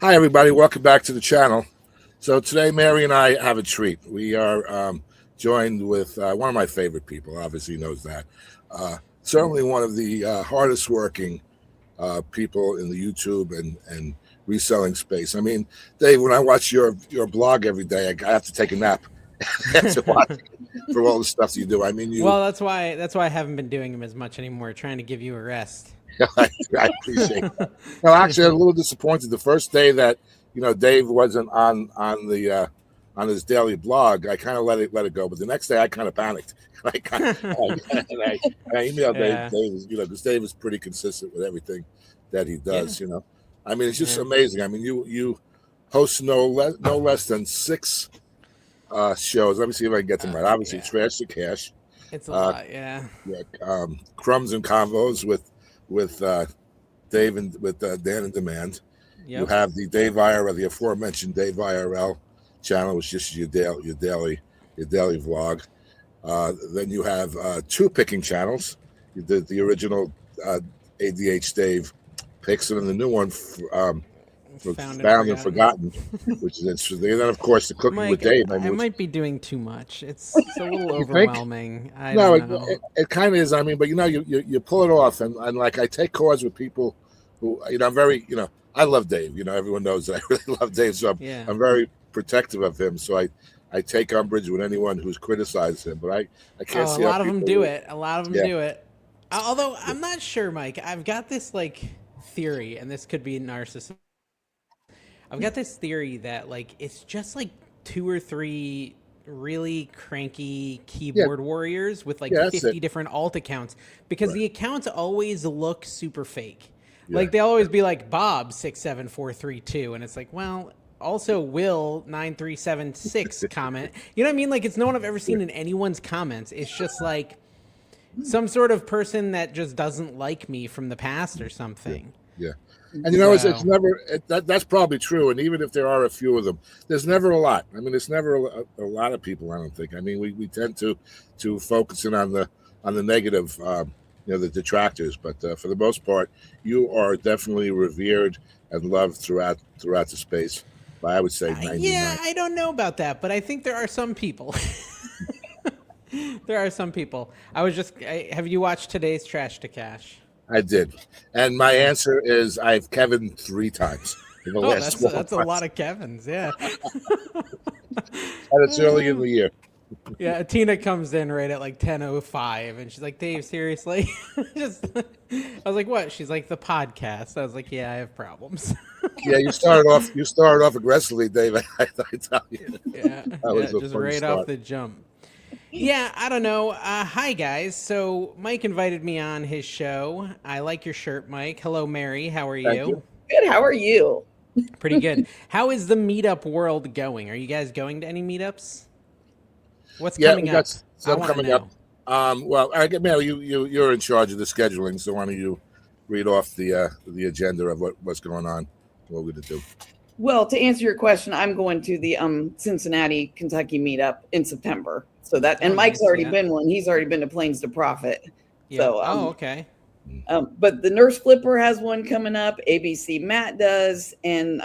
Hi, everybody. Welcome back to the channel. So today, Mary and I have a treat. We are joined with one of my favorite people. Obviously, knows that. Certainly one of the hardest working people in the YouTube and reselling space. I mean, Dave, when I watch your blog every day, I have to take a nap after watching for all the stuff that you do. I mean, Well, that's why I haven't been doing them as much anymore. Trying to give you a rest. I appreciate that. No, actually, I'm a little disappointed. The first day that Dave wasn't on his daily blog, I kind of let it go. But the next day, I kind of panicked. I kind I emailed Dave, Yeah, because Dave is pretty consistent with everything that he yeah, does. I mean, it's just yeah. amazing. I mean, you host no less than six shows. Let me see if I can get them right. Obviously, Yeah. Trash to Cash, It's a uh, lot. Yeah. yeah, Crumbs and Convos with Dave and with Dan and Demand. You Yep. have the Dave IRL, the aforementioned Dave IRL channel, which is just your daily vlog. Then you have two picking channels. The original uh, ADHDave picks, and then the new one Found and Found and forgotten. Forgotten, which is interesting. And then, of course, the Cooking with Mike, Dave. I I mean, which might be doing too much. It's a little you think? overwhelming. I No, don't it, know. it, it kind of is. I mean, but you pull it off, and like I take calls with people who I'm very I love Dave. Everyone knows that I really love Dave, so Yeah. I'm very protective of him. So I take umbrage with anyone who's criticized him, but I can't Oh, a see how lot of them people do really, it. A lot of them yeah, do it. Although I'm not sure, Mike. I've got this theory, and this could be narcissism. I've got this theory that it's just two or three really cranky yeah, keyboard warriors with yeah, that's it, 50 different alt accounts because right, the accounts always look super fake. yeah, They'll always be like Bob 67432 and it's like, well, also Will 9376 comment. You know what I mean? It's no one I've ever yeah, seen in anyone's comments. It's just some sort of person that just doesn't like me from the past or yeah, something. yeah. And it's So, never that's probably true. And even if there are a few of them, there's never a lot. I mean, there's never a lot of people. I don't think. I mean, we tend to focus in on the negative, the detractors. But for the most part, you are definitely revered and loved throughout the space. By I would say yeah, 99. I don't know about that, but I think there are some people. There are some people. Have you watched today's Trash to Cash? I did, and my Yeah. answer is I've Kevin 3 times in the Oh, last that's 12 that's a lot months, of Kevin's. Yeah. and it's early in the year. Yeah, Tina comes in right at 10:05, and she's like, "Dave, seriously?" Just, I was like, "What?" She's like, "The podcast." I was like, "Yeah, I have problems." Yeah, you started off aggressively, Dave. I tell you, Yeah, that yeah, was a just funny right off start. the jump. Yeah, I don't know. Hi guys. So Mike invited me on his show. I like your shirt, Mike. Hello, Mary. How are Thank you. you? Good. How are you? Pretty good. How is the meetup world going? Are you guys going to any meetups? What's Yeah, coming we got up? I some want to coming up. know. Well, I get Mary. You're in charge of the scheduling, so why don't you read off the agenda of what's going on, what we're going to do. Well, to answer your question, I'm going to the Cincinnati, Kentucky meetup in September. So that Oh, and Mike's nice. already Yeah. been one. He's already been to Plains to Profit. Yep. So Oh, okay. but the Nurse Flipper has one coming up. ABC Matt does, and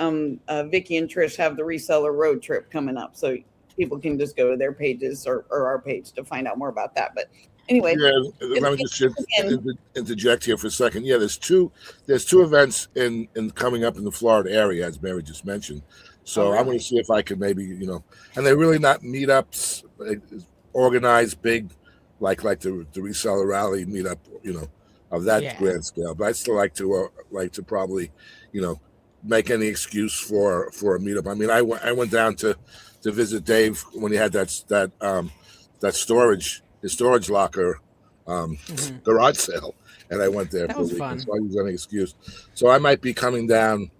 Vicky and Trish have the reseller road trip coming up. So people can just go to their pages or our page to find out more about that. But anyway, Yeah, it's let me just again. interject here for a second. Yeah, there's two events in coming up in the Florida area, as Mary just mentioned. Oh, So I'm going to really? see if I can maybe and they're really not meetups organized big like the reseller rally meetup of that Yeah. grand scale. But I'd still like to probably you know make any excuse for a meetup. I mean, I went down to visit Dave when he had that his storage locker um, Hmm. garage sale, and I went there That for a was weekend. fun. So I use any excuse. So I might be coming down,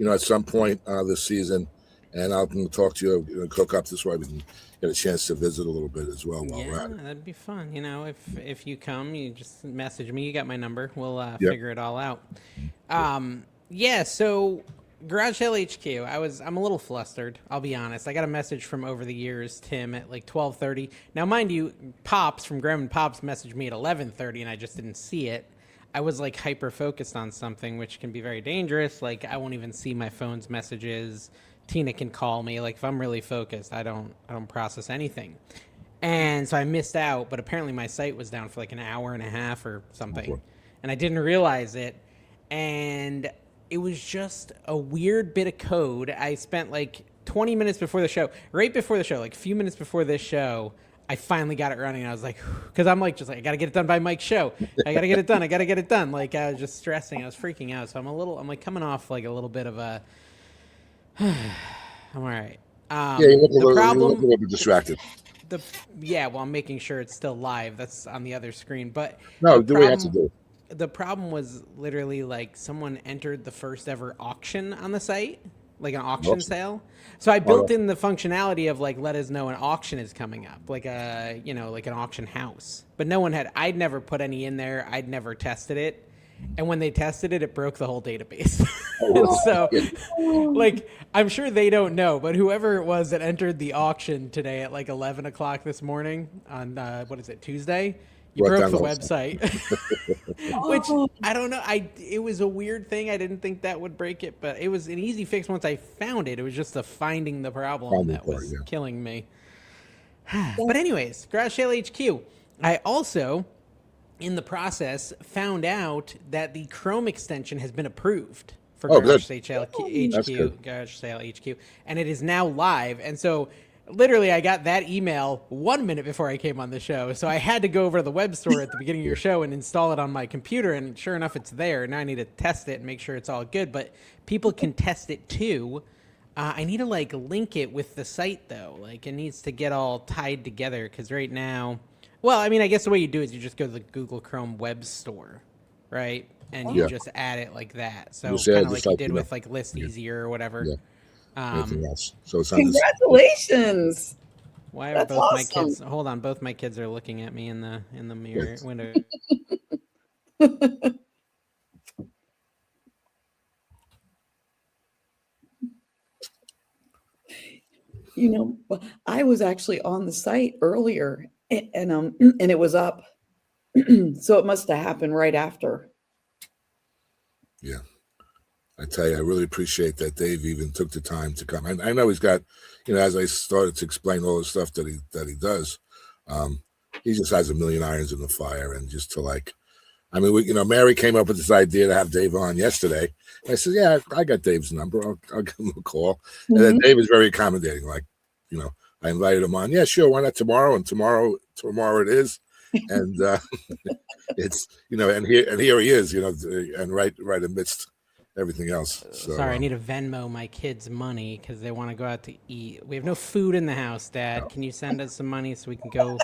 at some point this season, and I'll talk to you, cook up this way we can get a chance to visit a little bit as well while Yeah, we're at it. that'd be fun. If you come, you just message me. You got my number. We'll Yep. figure it all out. Yeah. So Garage Sale HQ. I'm a little flustered. I'll be honest. I got a message from over the years, Tim, at 12:30. Now, mind you, Pops from Graham and Pops messaged me at 11:30, and I just didn't see it. I was like hyper focused on something, which can be very dangerous. Like I won't even see my phone's messages. Tina can call me. Like if I'm really focused, I don't process anything. And so I missed out, but apparently my site was down for like an hour and a half or something. And I didn't realize it. And it was just a weird bit of code. I spent like 20 minutes before the show, right before the show, like a few minutes before this show, I finally got it running. And I was like, because I'm like, just like, I got to get it done by Mike's show. I got to get it done. I got to get it done. Like I was just stressing. I was freaking out. So I'm like coming off like a little bit of a, I'm all right. Yeah, you look a little bit distracted. Well, I'm making sure it's still live. That's on the other screen. But no, do we have to do? The problem was literally like someone entered the first ever auction on the site, like an auction sale. So I built in the functionality of like, let us know an auction is coming up, like a, like an auction house. But no one I'd never put any in there. I'd never tested it. And when they tested it, it broke the whole database. So, like, I'm sure they don't know, but whoever it was that entered the auction today at like 11 o'clock this morning on, Tuesday? You broke the website. Which, I don't know. It was a weird thing. I didn't think that would break it, but it was an easy fix once I found it. It was just the finding the problem that was killing me. But anyways, Garage Sale HQ. I also, in the process, found out that the Chrome extension has been approved for Garage Sale HQ, and it is now live. And so, literally, I got that email 1 minute before I came on the show. So I had to go over to the web store at the beginning of your show and install it on my computer. And sure enough, it's there. Now I need to test it and make sure it's all good. But people can test it too. I need to like link it with the site though. Like it needs to get all tied together because right now. Well, I mean, I guess the way you do it is you just go to the Google Chrome web store, right? And you just add it like that. So kind of like you did with like List Easier or whatever. Yeah. Anything else? So it's congratulations. Why are both my kids? Hold on, both my kids are looking at me in the mirror window. I was actually on the site earlier, and it was up, so it must have happened right after. Yeah, I tell you, I really appreciate that Dave even took the time to come. I know he's got, as I started to explain all the stuff that he does, he just has a million irons in the fire, and just to like, I mean, Mary came up with this idea to have Dave on yesterday. I said, yeah, I got Dave's number. I'll give him a call. Mm-hmm. And then Dave is very accommodating. Like, I invited him on. Yeah, sure. Why not tomorrow? And tomorrow it is. And it's, and here he is, and right amidst everything else. So, sorry, I need to Venmo my kids money because they want to go out to eat. We have no food in the house, Dad. No. Can you send us some money so we can go?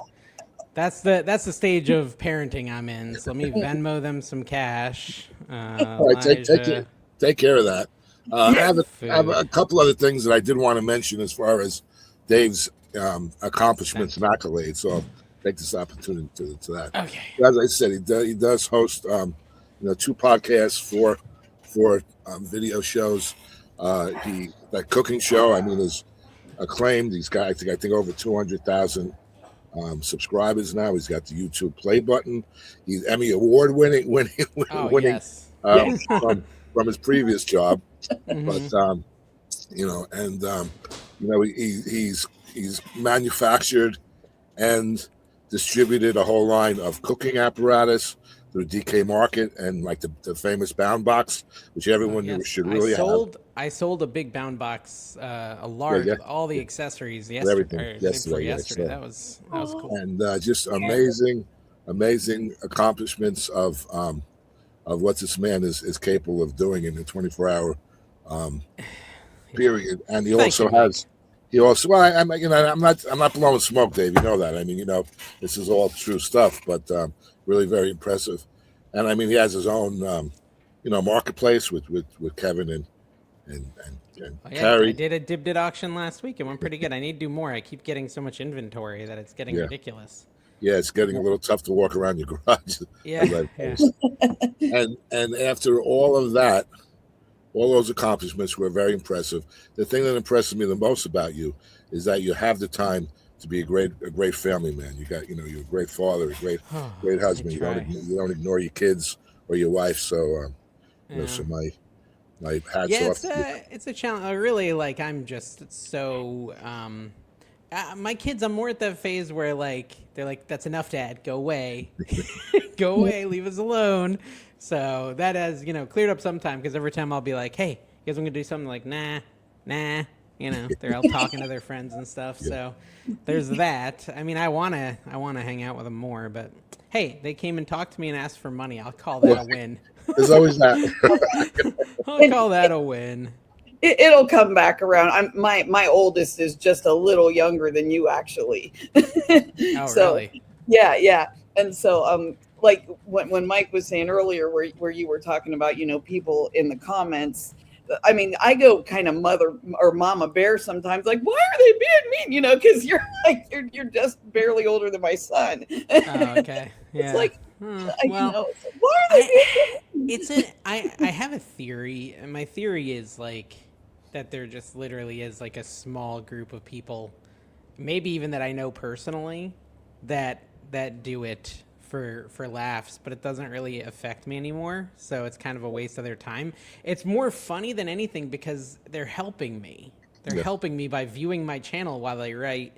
That's the stage of parenting I'm in. So let me Venmo them some cash. All right, take care of that. I have a couple other things that I did want to mention as far as Dave's accomplishments and accolades. So I'll take this opportunity to that. Okay. As I said, he does host 2 podcasts, 4 video shows. That cooking show, is acclaimed. He's got I think over 200,000 subscribers now. He's got the YouTube play button. He's Emmy Award winning yes. from his previous job. Mm-hmm. But he's manufactured and distributed a whole line of cooking apparatus through DK Market and like the famous Bound Box, which everyone should really have. I sold a big Bound Box, a large with all the accessories yesterday. That was cool. And just amazing accomplishments of what this man is capable of doing in a 24-hour period. And he also has. I'm not blowing smoke, Dave. You know that. This is all true stuff, but really very impressive. And he has his own, marketplace with Kevin and Carrie. I did a Dibdit auction last week. It went pretty good. I need to do more. I keep getting so much inventory that it's getting ridiculous. Yeah, it's getting a little tough to walk around your garage. Yeah. And after all of that, all those accomplishments were very impressive. The thing that impresses me the most about you is that you have the time to be a great family man. You got, you're a great father, a great husband. You don't ignore your kids or your wife. So, Yeah. so my hats Yeah, off. it's a challenge. I really like. I'm just so. My kids, I'm more at that phase where like they're like, "That's enough, Dad. Go away, go away, leave us alone." So that has cleared up sometime because every time I'll be like, "Hey, you guys want to do something?" Like, nah, nah. They're all talking to their friends and stuff. Yeah. So there's that. I mean, I wanna hang out with them more, but hey, they came and talked to me and asked for money. I'll call that Well, a win. there's always that. I'll call that a win. It'll come back around. My oldest is just a little younger than you, actually. Oh, So really? yeah. And so like when Mike was saying earlier, where you were talking about people in the comments. I mean, I go kind of mother or mama bear sometimes. Like, why are they being mean? Because you're like you're just barely older than my son. Oh, okay. It's Yeah. like, Well, it's like, why are they being so mean? I have a theory, and my theory is like that there just literally is like a small group of people, maybe even that I know personally, that do it for laughs, but it doesn't really affect me anymore. So it's kind of a waste of their time. It's more funny than anything because they're helping me. They're Yeah. helping me by viewing my channel while they write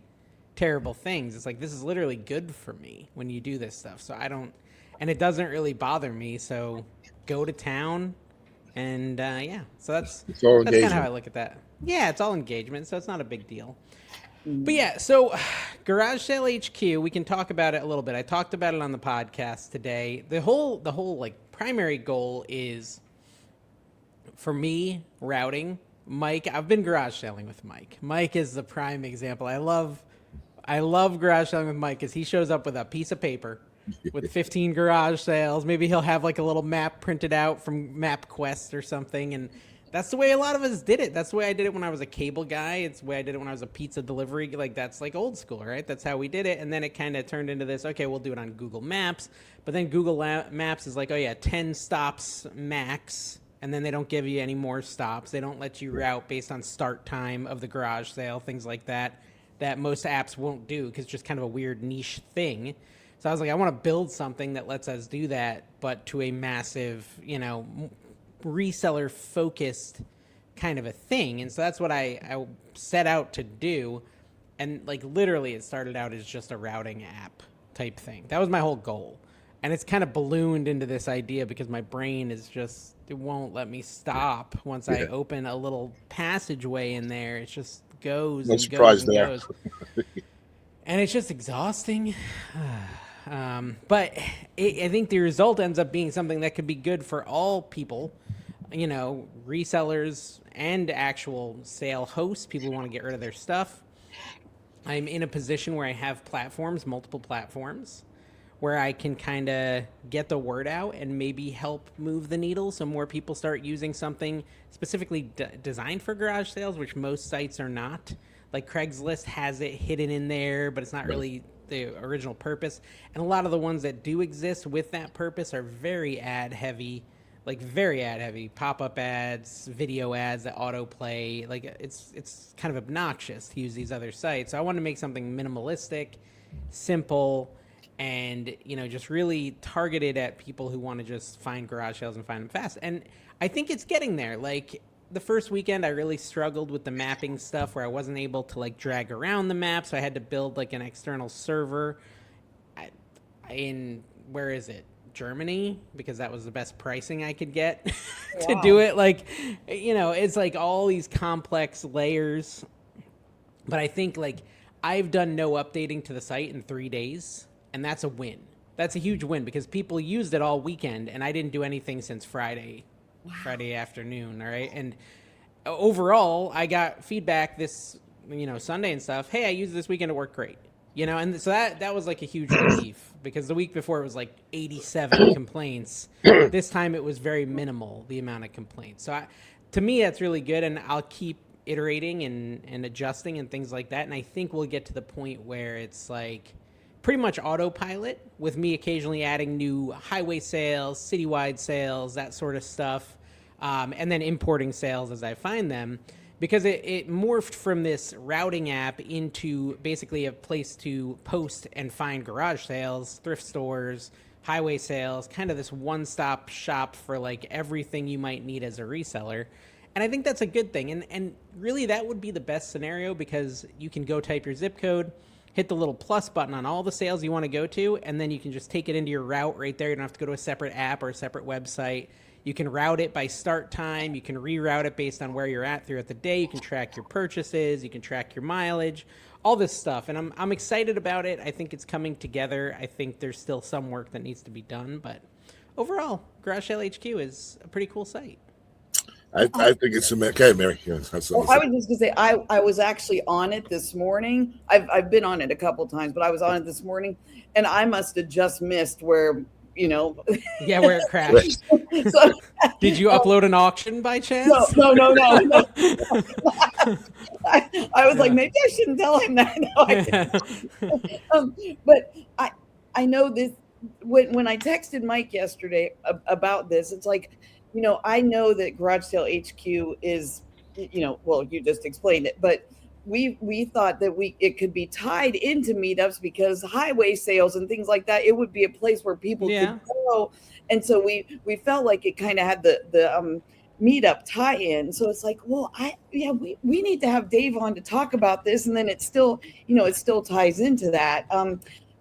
terrible things. It's like, this is literally good for me when you do this stuff. So I don't, and it doesn't really bother me. So go to town, and yeah. So It's all that's kind of how I engagement. look at that. Yeah, it's all engagement, so it's not a big deal. But yeah, so Garage Sale HQ, we can talk about it a little bit. I talked about it on the podcast today. The whole like primary goal is for me routing. Mike, I've been garage selling with Mike. Mike is the prime example. I love garage selling with Mike because he shows up with a piece of paper with 15 garage sales. Maybe he'll have like a little map printed out from MapQuest or something, and that's the way a lot of us did it. That's the way I did it when I was a cable guy. It's the way I did it when I was a pizza delivery. Like, that's like old school, right? That's how we did it. And then it kind of turned into this, okay, we'll do it on Google Maps. But then Google Maps is like, oh yeah, 10 stops max. And then they don't give you any more stops. They don't let you route based on start time of the garage sale, things like that most apps won't do because it's just kind of a weird niche thing. So I was like, I want to build something that lets us do that, but to a massive, reseller focused kind of a thing. And so that's what I set out to do. And like literally it started out as just a routing app type thing. That was my whole goal. And it's kind of ballooned into this idea because my brain is just, it won't let me stop once I open a little passageway in there. It just goes No and surprise goes and there. goes. And it's just exhausting. But I think the result ends up being something that could be good for all people, resellers and actual sale hosts, people who want to get rid of their stuff. I'm in a position where I have multiple platforms, where I can kind of get the word out and maybe help move the needle so more people start using something specifically designed for garage sales, which most sites are not. Like Craigslist has it hidden in there, but it's not really the original purpose. And a lot of the ones that do exist with that purpose are very ad heavy, pop-up ads, video ads that autoplay. Like it's kind of obnoxious to use these other sites. So I wanted to make something minimalistic, simple, and just really targeted at people who want to just find garage sales and find them fast. And I think it's getting there. Like the first weekend I really struggled with the mapping stuff where I wasn't able to like drag around the map, so I had to build like an external server in where is it, Germany, because that was the best pricing I could get to do it. Like it's like all these complex layers, but I think like I've done no updating to the site in 3 days. And that's a win. That's a huge win because people used it all weekend, and I didn't do anything since Friday afternoon. All right. And overall, I got feedback this, Sunday and stuff. Hey, I used it this weekend. It worked great. And so that was like a huge relief because the week before it was like 87 complaints. This time it was very minimal, the amount of complaints. So to me, that's really good. And I'll keep iterating and adjusting and things like that. And I think we'll get to the point where it's like pretty much autopilot with me occasionally adding new highway sales, citywide sales, that sort of stuff, and then importing sales as I find them, because it morphed from this routing app into basically a place to post and find garage sales, thrift stores, highway sales, kind of this one-stop shop for like everything you might need as a reseller. And I think that's a good thing. And really that would be the best scenario, because you can go type your zip code, hit the little plus button on all the sales you want to go to, and then you can just take it into your route right there. You don't have to go to a separate app or a separate website. You can route it by start time. You can reroute it based on where you're at throughout the day. You can track your purchases. You can track your mileage, all this stuff. And I'm excited about it. I think it's coming together. I think there's still some work that needs to be done. But overall, Garage Sale HQ is a pretty cool site. I think it's okay, Mary. Yeah, that's well, I was just gonna say I was actually on it this morning. I've been on it a couple times, but I was on it this morning, and I must have just missed where Yeah, where it crashed. So, did you upload an auction by chance? No. I was like, maybe I shouldn't tell him that. No, but I know this. When I texted Mike yesterday about this, it's like, I know that Garage Sale HQ is, well, you just explained it, but we thought that it could be tied into meetups, because highway sales and things like that, it would be a place where people could go. And so we felt like it kind of had the meetup tie-in. So it's like, well, we need to have Dave on to talk about this. And then it still ties into that.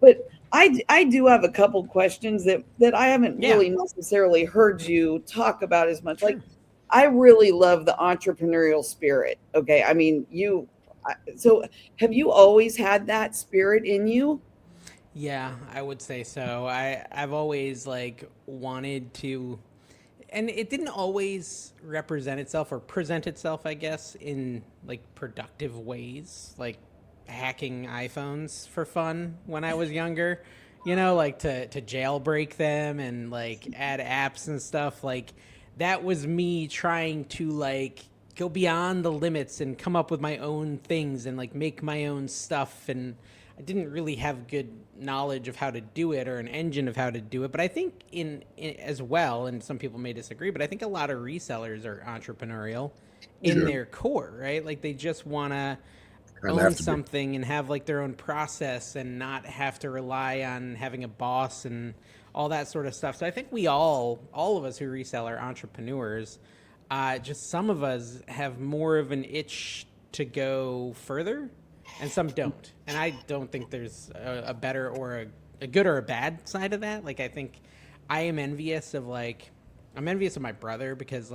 But I do have a couple questions that I haven't really necessarily heard you talk about as much. Like, I really love the entrepreneurial spirit. Okay. I mean, so have you always had that spirit in you? Yeah, I would say so. I've always wanted to, and it didn't always represent itself or present itself, I guess, in productive ways, like hacking iPhones for fun when I was younger, to jailbreak them and add apps and stuff. That was me trying to go beyond the limits and come up with my own things and make my own stuff. And I didn't really have good knowledge of how to do it or an engine of how to do it. But I think in as well, and some people may disagree, but I think a lot of resellers are entrepreneurial in their core, right? They just want to own something and have their own process and not have to rely on having a boss and all that sort of stuff. So I think we all of us who resell are entrepreneurs. Just some of us have more of an itch to go further and some don't. And I don't think there's a better or a good or a bad side of that. I think I am envious of I'm envious of my brother, because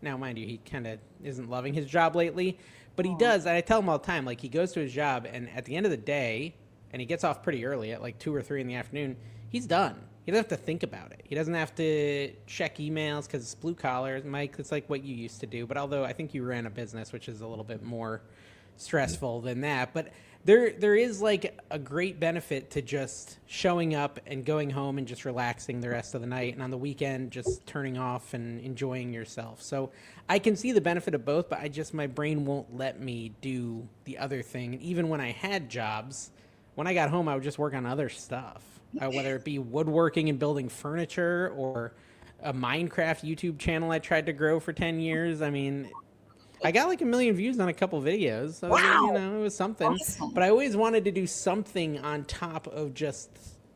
now mind you, he kind of isn't loving his job lately, but he does. And I tell him all the time, he goes to his job, and at the end of the day, and he gets off pretty early at 2 or 3 in the afternoon, he's done. He doesn't have to think about it. He doesn't have to check emails because it's blue collar. Mike, it's what you used to do. But although I think you ran a business, which is a little bit more stressful than that. But there is a great benefit to just showing up and going home and just relaxing the rest of the night. And on the weekend, just turning off and enjoying yourself. So I can see the benefit of both, but my brain won't let me do the other thing. And even when I had jobs, when I got home, I would just work on other stuff. Whether it be woodworking and building furniture or a Minecraft YouTube channel I tried to grow for 10 years. I mean, I got 1 million views on a couple videos. So, it was something. Awesome. But I always wanted to do something on top of just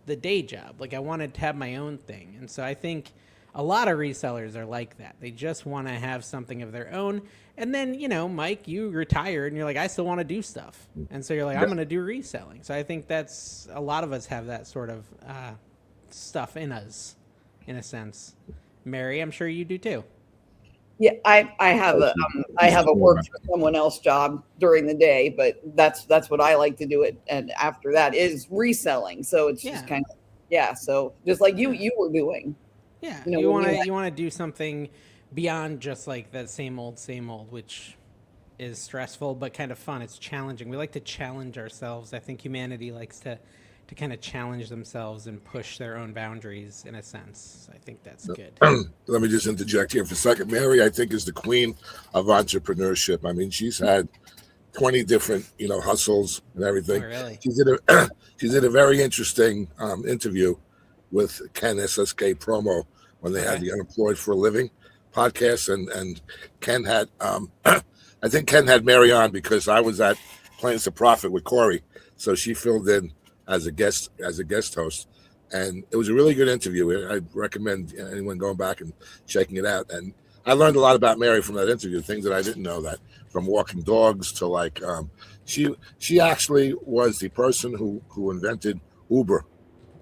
the day job. I wanted to have my own thing. And so I think a lot of resellers are like that. They just want to have something of their own. And then, Mike, you retired and you're I still want to do stuff. And so you're I'm going to do reselling. So I think that's a lot of us have that sort of stuff in us, in a sense. Mary, I'm sure you do too. Yeah, I have a work for someone else job during the day, but that's what I like to do it. And after that is reselling. So it's just kind of, so just like you were doing. Yeah, you want to do something beyond just that same old, which is stressful but kind of fun. It's challenging. We like to challenge ourselves. I think humanity likes to kind of challenge themselves and push their own boundaries in a sense. I think that's good. Let me just interject here for a second. Mary, I think, is the queen of entrepreneurship. I mean, she's had 20 different, hustles and everything. Oh, really? She did a very interesting interview with Ken SSK Promo when they had the Unemployed for a Living podcast, and Ken had I think Ken had Mary on because I was at Plans to Profit with Corey, so she filled in as a guest host. And it was a really good interview. I recommend anyone going back and checking it out. And I learned a lot about Mary from that interview, things that I didn't know, that from walking dogs to like she actually was the person who invented Uber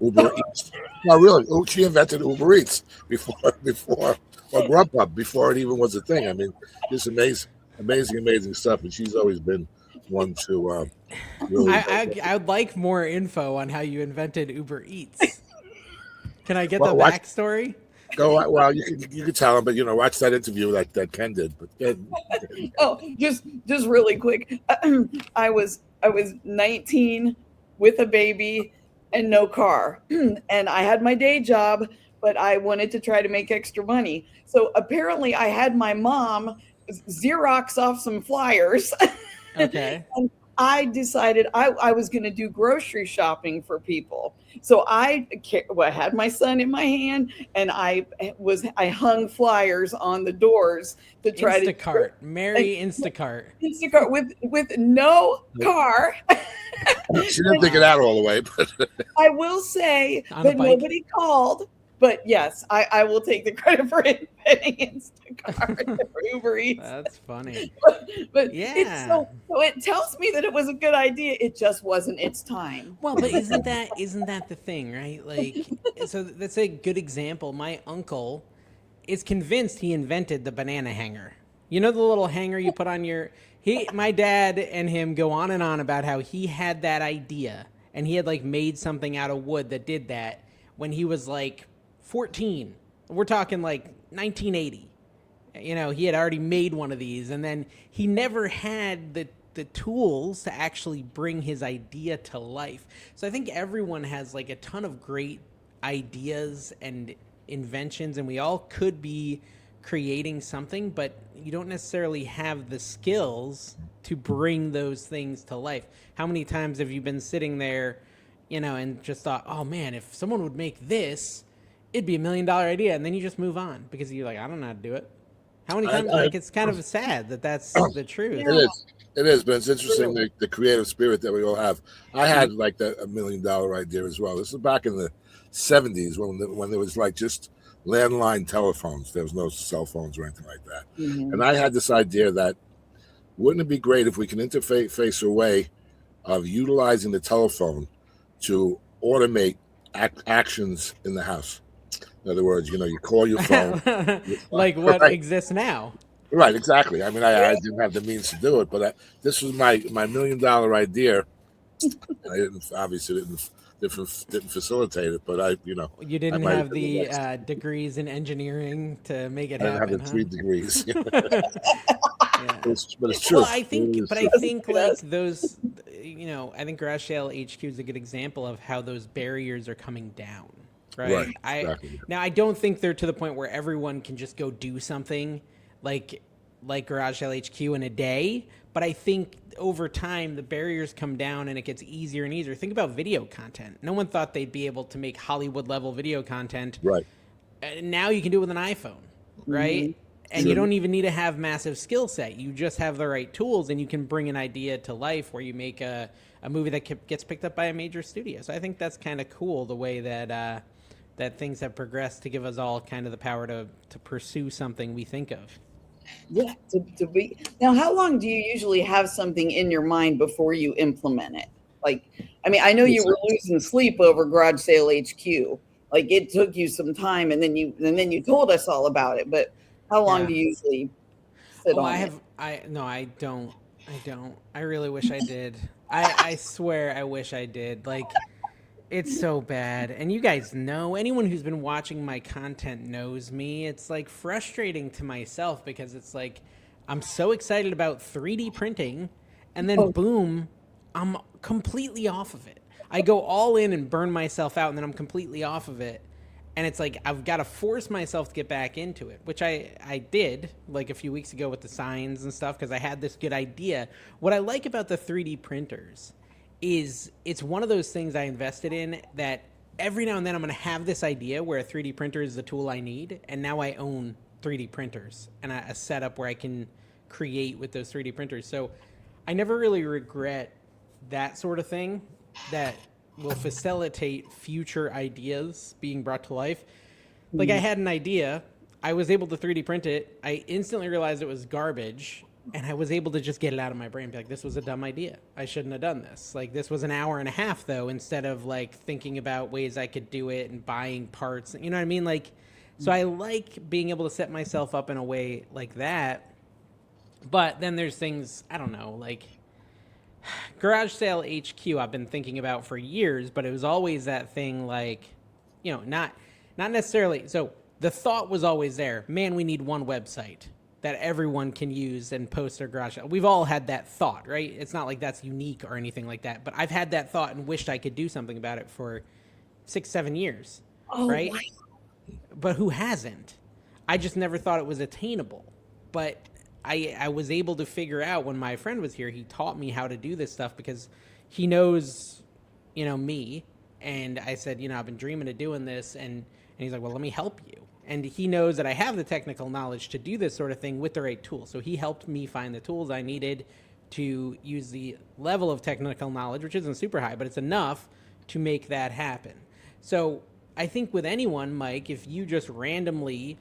Eats. No, really, she invented Uber Eats before or Grubhub before it even was a thing. I mean, just amazing stuff. And she's always been one to really. I would like more info on how you invented Uber Eats. Can I get Well, the backstory? Well, you could tell him, but watch that interview that Ken did. But Oh, just really quick. I was 19 with a baby and no car, and I had my day job, but I wanted to try to make extra money. So apparently, I had my mom Xerox off some flyers. Okay. And I decided I was going to do grocery shopping for people. So I had my son in my hand, and I hung flyers on the doors to try Instacart, Mary Instacart with no car. she didn't think it out all the way. But I will say that nobody called. But yes, I will take the credit for inventing Instacart or Uber Eats. That's funny. But yeah, so it tells me that it was a good idea. It just wasn't its time. Well, but isn't that the thing, right? Like, so that's a good example. My uncle is convinced he invented the banana hanger. You know the little hanger you put on your. My dad and him go on and on about how he had that idea and he had like made something out of wood that did that when he was like 14. We're talking like 1980. He had already made one of these, and then he never had the tools to actually bring his idea to life. So I think everyone has like a ton of great ideas and inventions, and we all could be creating something, but you don't necessarily have the skills to bring those things to life. How many times have you been sitting there, and just thought, oh man, if someone would make this, it'd be $1 million idea, and then you just move on because you're like, I don't know how to do it. How many times? It's kind of sad that's the truth. It is, but it's interesting the creative spirit that we all have. I had like that $1 million idea as well. This was back in the 70s when there was like just landline telephones. There was no cell phones or anything like that. Mm-hmm. And I had this idea that wouldn't it be great if we can interface a way of utilizing the telephone to automate actions in the house. In other words, you call your phone. Like what exists now. Right, exactly. I mean, I didn't have the means to do it, but this was my $1 million idea. I didn't facilitate it, but You didn't have the degrees in engineering to make it happen. I didn't have the 3 degrees. Yeah. But it's true. Well, I think like those, I think Garage Sale HQ is a good example of how those barriers are coming down. Right. Exactly. Now, I don't think they're to the point where everyone can just go do something like Garage Sale HQ in a day. But I think over time, the barriers come down and it gets easier and easier. Think about video content. No one thought they'd be able to make Hollywood level video content. Right. Now you can do it with an iPhone. Right. Mm-hmm. And you don't even need to have massive skill set. You just have the right tools and you can bring an idea to life where you make a movie that gets picked up by a major studio. So I think that's kind of cool the way that things have progressed to give us all kind of the power to pursue something we think of. Yeah. To be now, how long do you usually have something in your mind before you implement it? Like, I mean, I know you were losing sleep over Garage Sale HQ. Like, it took you some time, and then you told us all about it. But how long do you usually sit on it? I don't. I really wish I did. I swear I wish I did. Like, it's so bad. And you guys know, anyone who's been watching my content knows me. It's like frustrating to myself because it's like I'm so excited about 3D printing and then boom, I'm completely off of it. I go all in and burn myself out and then I'm completely off of it. And it's like I've got to force myself to get back into it, which I did like a few weeks ago with the signs and stuff because I had this good idea. What I like about the 3D printers is it's one of those things I invested in that every now and then I'm going to have this idea where a 3D printer is the tool I need. And now I own 3D printers and a setup where I can create with those 3D printers. So I never really regret that sort of thing, that will facilitate future ideas being brought to life. Like I had an idea, I was able to 3D print it. I instantly realized it was garbage, and I was able to just get it out of my brain. Be like, this was a dumb idea. I shouldn't have done this. Like, this was an hour and a half, though, instead of, like, thinking about ways I could do it and buying parts. You know what I mean? Like, so I like being able to set myself up in a way like that. But then there's things, I don't know, like Garage Sale HQ I've been thinking about for years, but it was always that thing like, you know, not necessarily. So the thought was always there. Man, we need one website that everyone can use and post their garage sale. We've all had that thought, right? It's not like that's unique or anything like that, but I've had that thought and wished I could do something about it for 6-7 years, right? Wow. But who hasn't? I just never thought it was attainable. But I was able to figure out when my friend was here, he taught me how to do this stuff because he knows, you know, me. And I said, you know, I've been dreaming of doing this. And he's like, well, let me help you. And he knows that I have the technical knowledge to do this sort of thing with the right tools. So he helped me find the tools I needed to use the level of technical knowledge, which isn't super high, but it's enough to make that happen. So I think with anyone, Mike, if you just randomly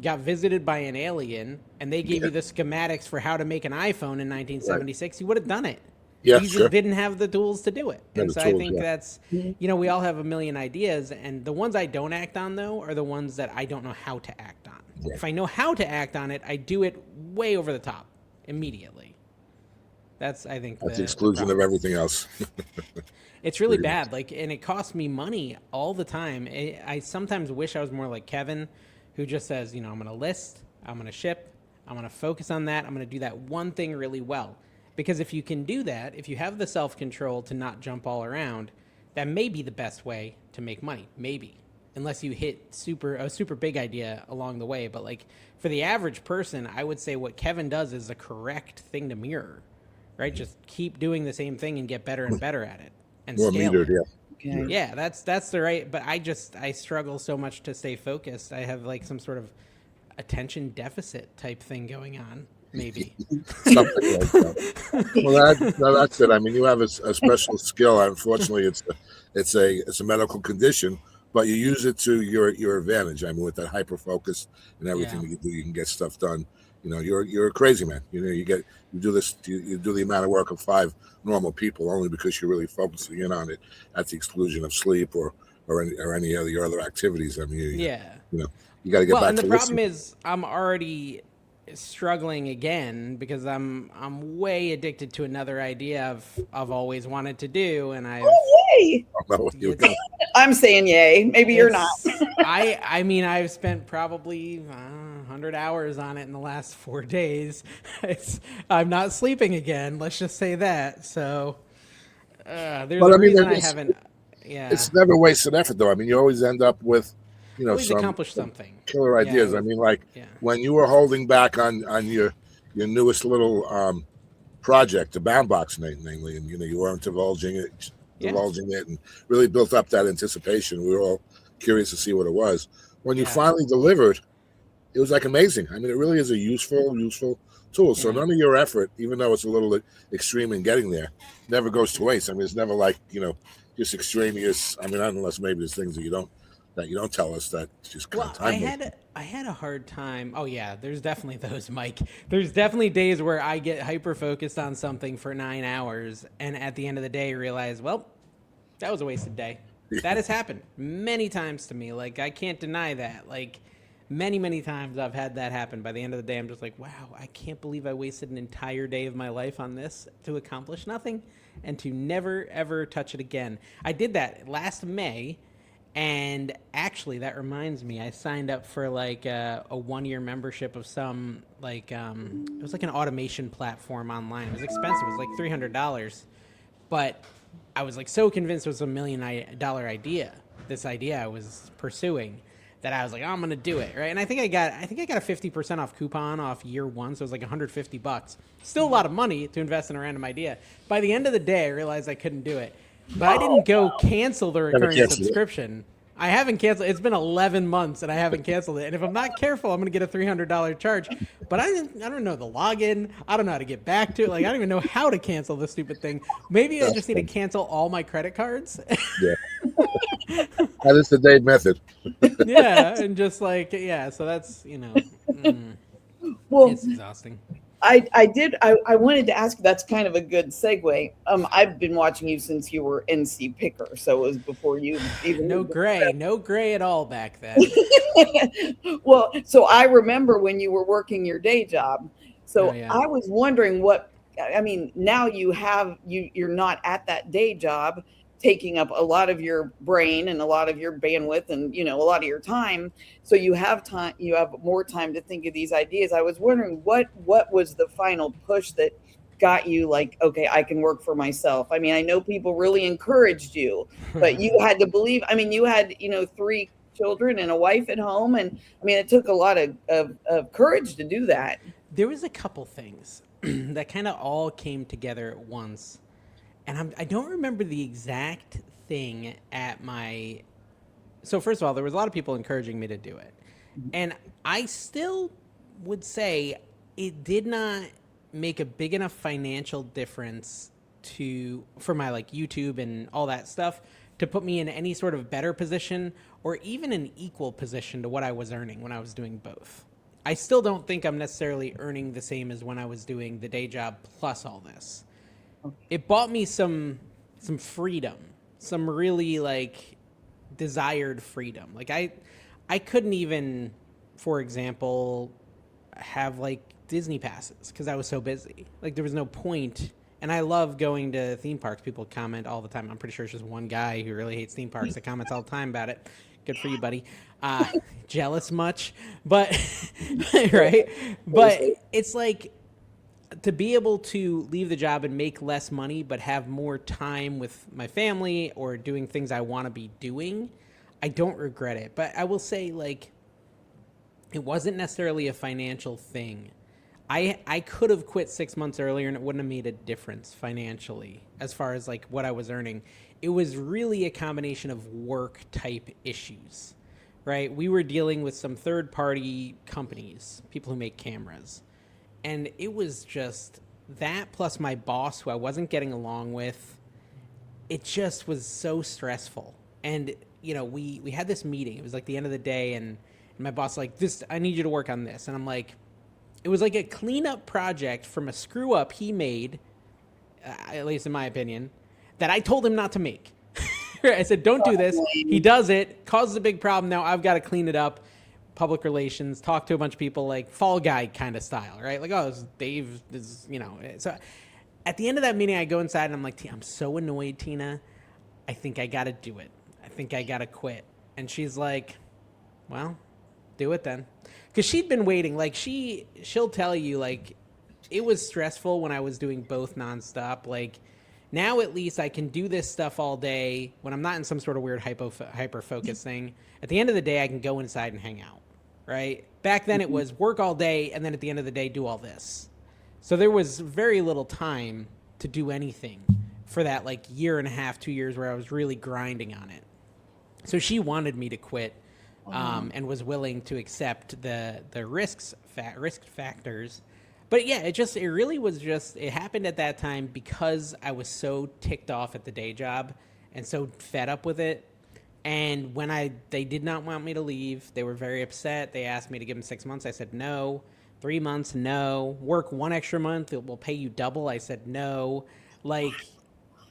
got visited by an alien and they gave you the schematics for how to make an iPhone in 1976, you would have done it. Yeah, you just didn't have the tools to do it. And so tools, I think that's, you know, we all have a million ideas, and the ones I don't act on, though, are the ones that I don't know how to act on. Yeah. If I know how to act on it, I do it way over the top immediately. That's, I think, that's the exclusion of everything else. It's really bad. Like, and it costs me money all the time. I sometimes wish I was more like Kevin, who just says, you know, I'm going to list, I'm going to ship, I'm going to focus on that, I'm going to do that one thing really well. Because if you can do that, if you have the self-control to not jump all around, that may be the best way to make money. Maybe. Unless you hit a super big idea along the way. But like for the average person, I would say what Kevin does is the correct thing to mirror. Right? Just keep doing the same thing and get better and better at it. And more scale metered, it. Okay. Yeah, that's the right. But I struggle so much to stay focused. I have like some sort of attention deficit type thing going on. Maybe something like that. Well, that's it. I mean, you have a special skill. Unfortunately, it's a medical condition, but you use it to your advantage. I mean, with that hyper focus and everything that you do, you can get stuff done. You know, you're a crazy man. You know, you do this. You do the amount of work of 5 normal people only because you're really focusing in on it at the exclusion of sleep or any of your other activities. I mean, you know, you got to get back. Well, and the problem listening. is, I'm already struggling again because I'm way addicted to another idea I've always wanted to do, and yay! I'm saying yay. Maybe you're not. I mean, I've spent probably 100 hours on it in the last 4 days. I'm not sleeping again. Let's just say that. So there's a reason I haven't. Yeah, it's never wasted effort, though. I mean, you always end up with, you know, always accomplish something. Killer ideas. I mean, like when you were holding back on your newest little project, the Bound Box, namely, and you know, you weren't divulging it, and really built up that anticipation. We were all curious to see what it was. When you finally delivered, it was like amazing. I mean, it really is a useful tool. So none of your effort, even though it's a little extreme in getting there, never goes to waste. I mean, it's never like, you know, just extraneous. I mean, unless maybe there's things that you don't tell us that just kind of time. I had a hard time. Oh yeah, there's definitely those, Mike. There's definitely days where I get hyper focused on something for 9 hours, and at the end of the day realize, well, that was a wasted day. That has happened many times to me. Like, I can't deny that. Like, many times I've had that happen. By the end of the day, I'm just like, wow, I can't believe I wasted an entire day of my life on this to accomplish nothing and to never ever touch it again. I did that last May. And actually, that reminds me, I signed up for like a 1-year membership of some like it was like an automation platform online. It was expensive. It was like $300, but I was like so convinced it was $1 million idea. This idea I was pursuing, that I was like, oh, I'm gonna do it, right? And I think I got a 50% off coupon off year 1, so it was like $150. Still a lot of money to invest in a random idea. By the end of the day, I realized I couldn't do it. But I didn't go cancel the recurring subscription. I haven't canceled. It's been 11 months and I haven't canceled it. And if I'm not careful, I'm going to get a $300 charge. But I don't know the login. I don't know how to get back to it. Like, I don't even know how to cancel this stupid thing. Maybe I just need to cancel all my credit cards. Yeah. That is the Dave method. Yeah. And just like, yeah. So that's, Well, it's exhausting. I wanted to ask, that's kind of a good segue. I've been watching you since you were NC Picker, so it was before you even No gray at all back then. Well, so I remember when you were working your day job. So yeah. I was wondering now you're not at that day job, taking up a lot of your brain and a lot of your bandwidth and a lot of your time, so you have more time to think of these ideas. I was wondering what was the final push that got you like, okay, I can work for myself. I mean, I know people really encouraged you, but you had to believe. I mean, you had 3 children and a wife at home, and I mean, it took a lot of courage to do that. There was a couple things that kind of all came together at once. And I don't remember the exact thing at my... So first of all, there was a lot of people encouraging me to do it. And I still would say it did not make a big enough financial difference for my like YouTube and all that stuff to put me in any sort of better position or even an equal position to what I was earning when I was doing both. I still don't think I'm necessarily earning the same as when I was doing the day job plus all this. It bought me some freedom, some really like desired freedom. Like I couldn't even, for example, have like Disney passes because I was so busy. Like there was no point. And I love going to theme parks. People comment all the time. I'm pretty sure it's just one guy who really hates theme parks that comments all the time about it. Good for you, buddy. Jealous much, but right. But it's like, to be able to leave the job and make less money but have more time with my family or doing things I want to be doing, I don't regret it. But I will say, like, it wasn't necessarily a financial thing. I could have quit 6 months earlier and it wouldn't have made a difference financially as far as like what I was earning. It was really a combination of work type issues, right? We were dealing with some third party companies, people who make cameras. And it was just that plus my boss, who I wasn't getting along with. It just was so stressful. And, we had this meeting. It was like the end of the day. And my boss was like, I need you to work on this. And I'm like, it was like a cleanup project from a screw up he made, at least in my opinion, that I told him not to make. I said, don't do this. He does it, causes a big problem. Now I've got to clean it up. Public relations, talk to a bunch of people, like Fall Guy kind of style, right? Like, oh, Dave is, So at the end of that meeting, I go inside and I'm like, I'm so annoyed, Tina. I think I got to do it. I think I got to quit. And she's like, well, do it then. Because she'd been waiting. Like, she'll tell you, like, it was stressful when I was doing both nonstop. Like, now at least I can do this stuff all day when I'm not in some sort of weird hyper-focus thing. At the end of the day, I can go inside and hang out. Right? Back then it was work all day and then at the end of the day do all this. So there was very little time to do anything for that like year and a half, 2 years where I was really grinding on it. So she wanted me to quit and was willing to accept the risk factors. But yeah, it really was it happened at that time because I was so ticked off at the day job and so fed up with it. And when they did not want me to leave, they were very upset. They asked me to give them 6 months. I said no. 3 months, no. Work 1 extra month, we'll pay you double. I said no. Like,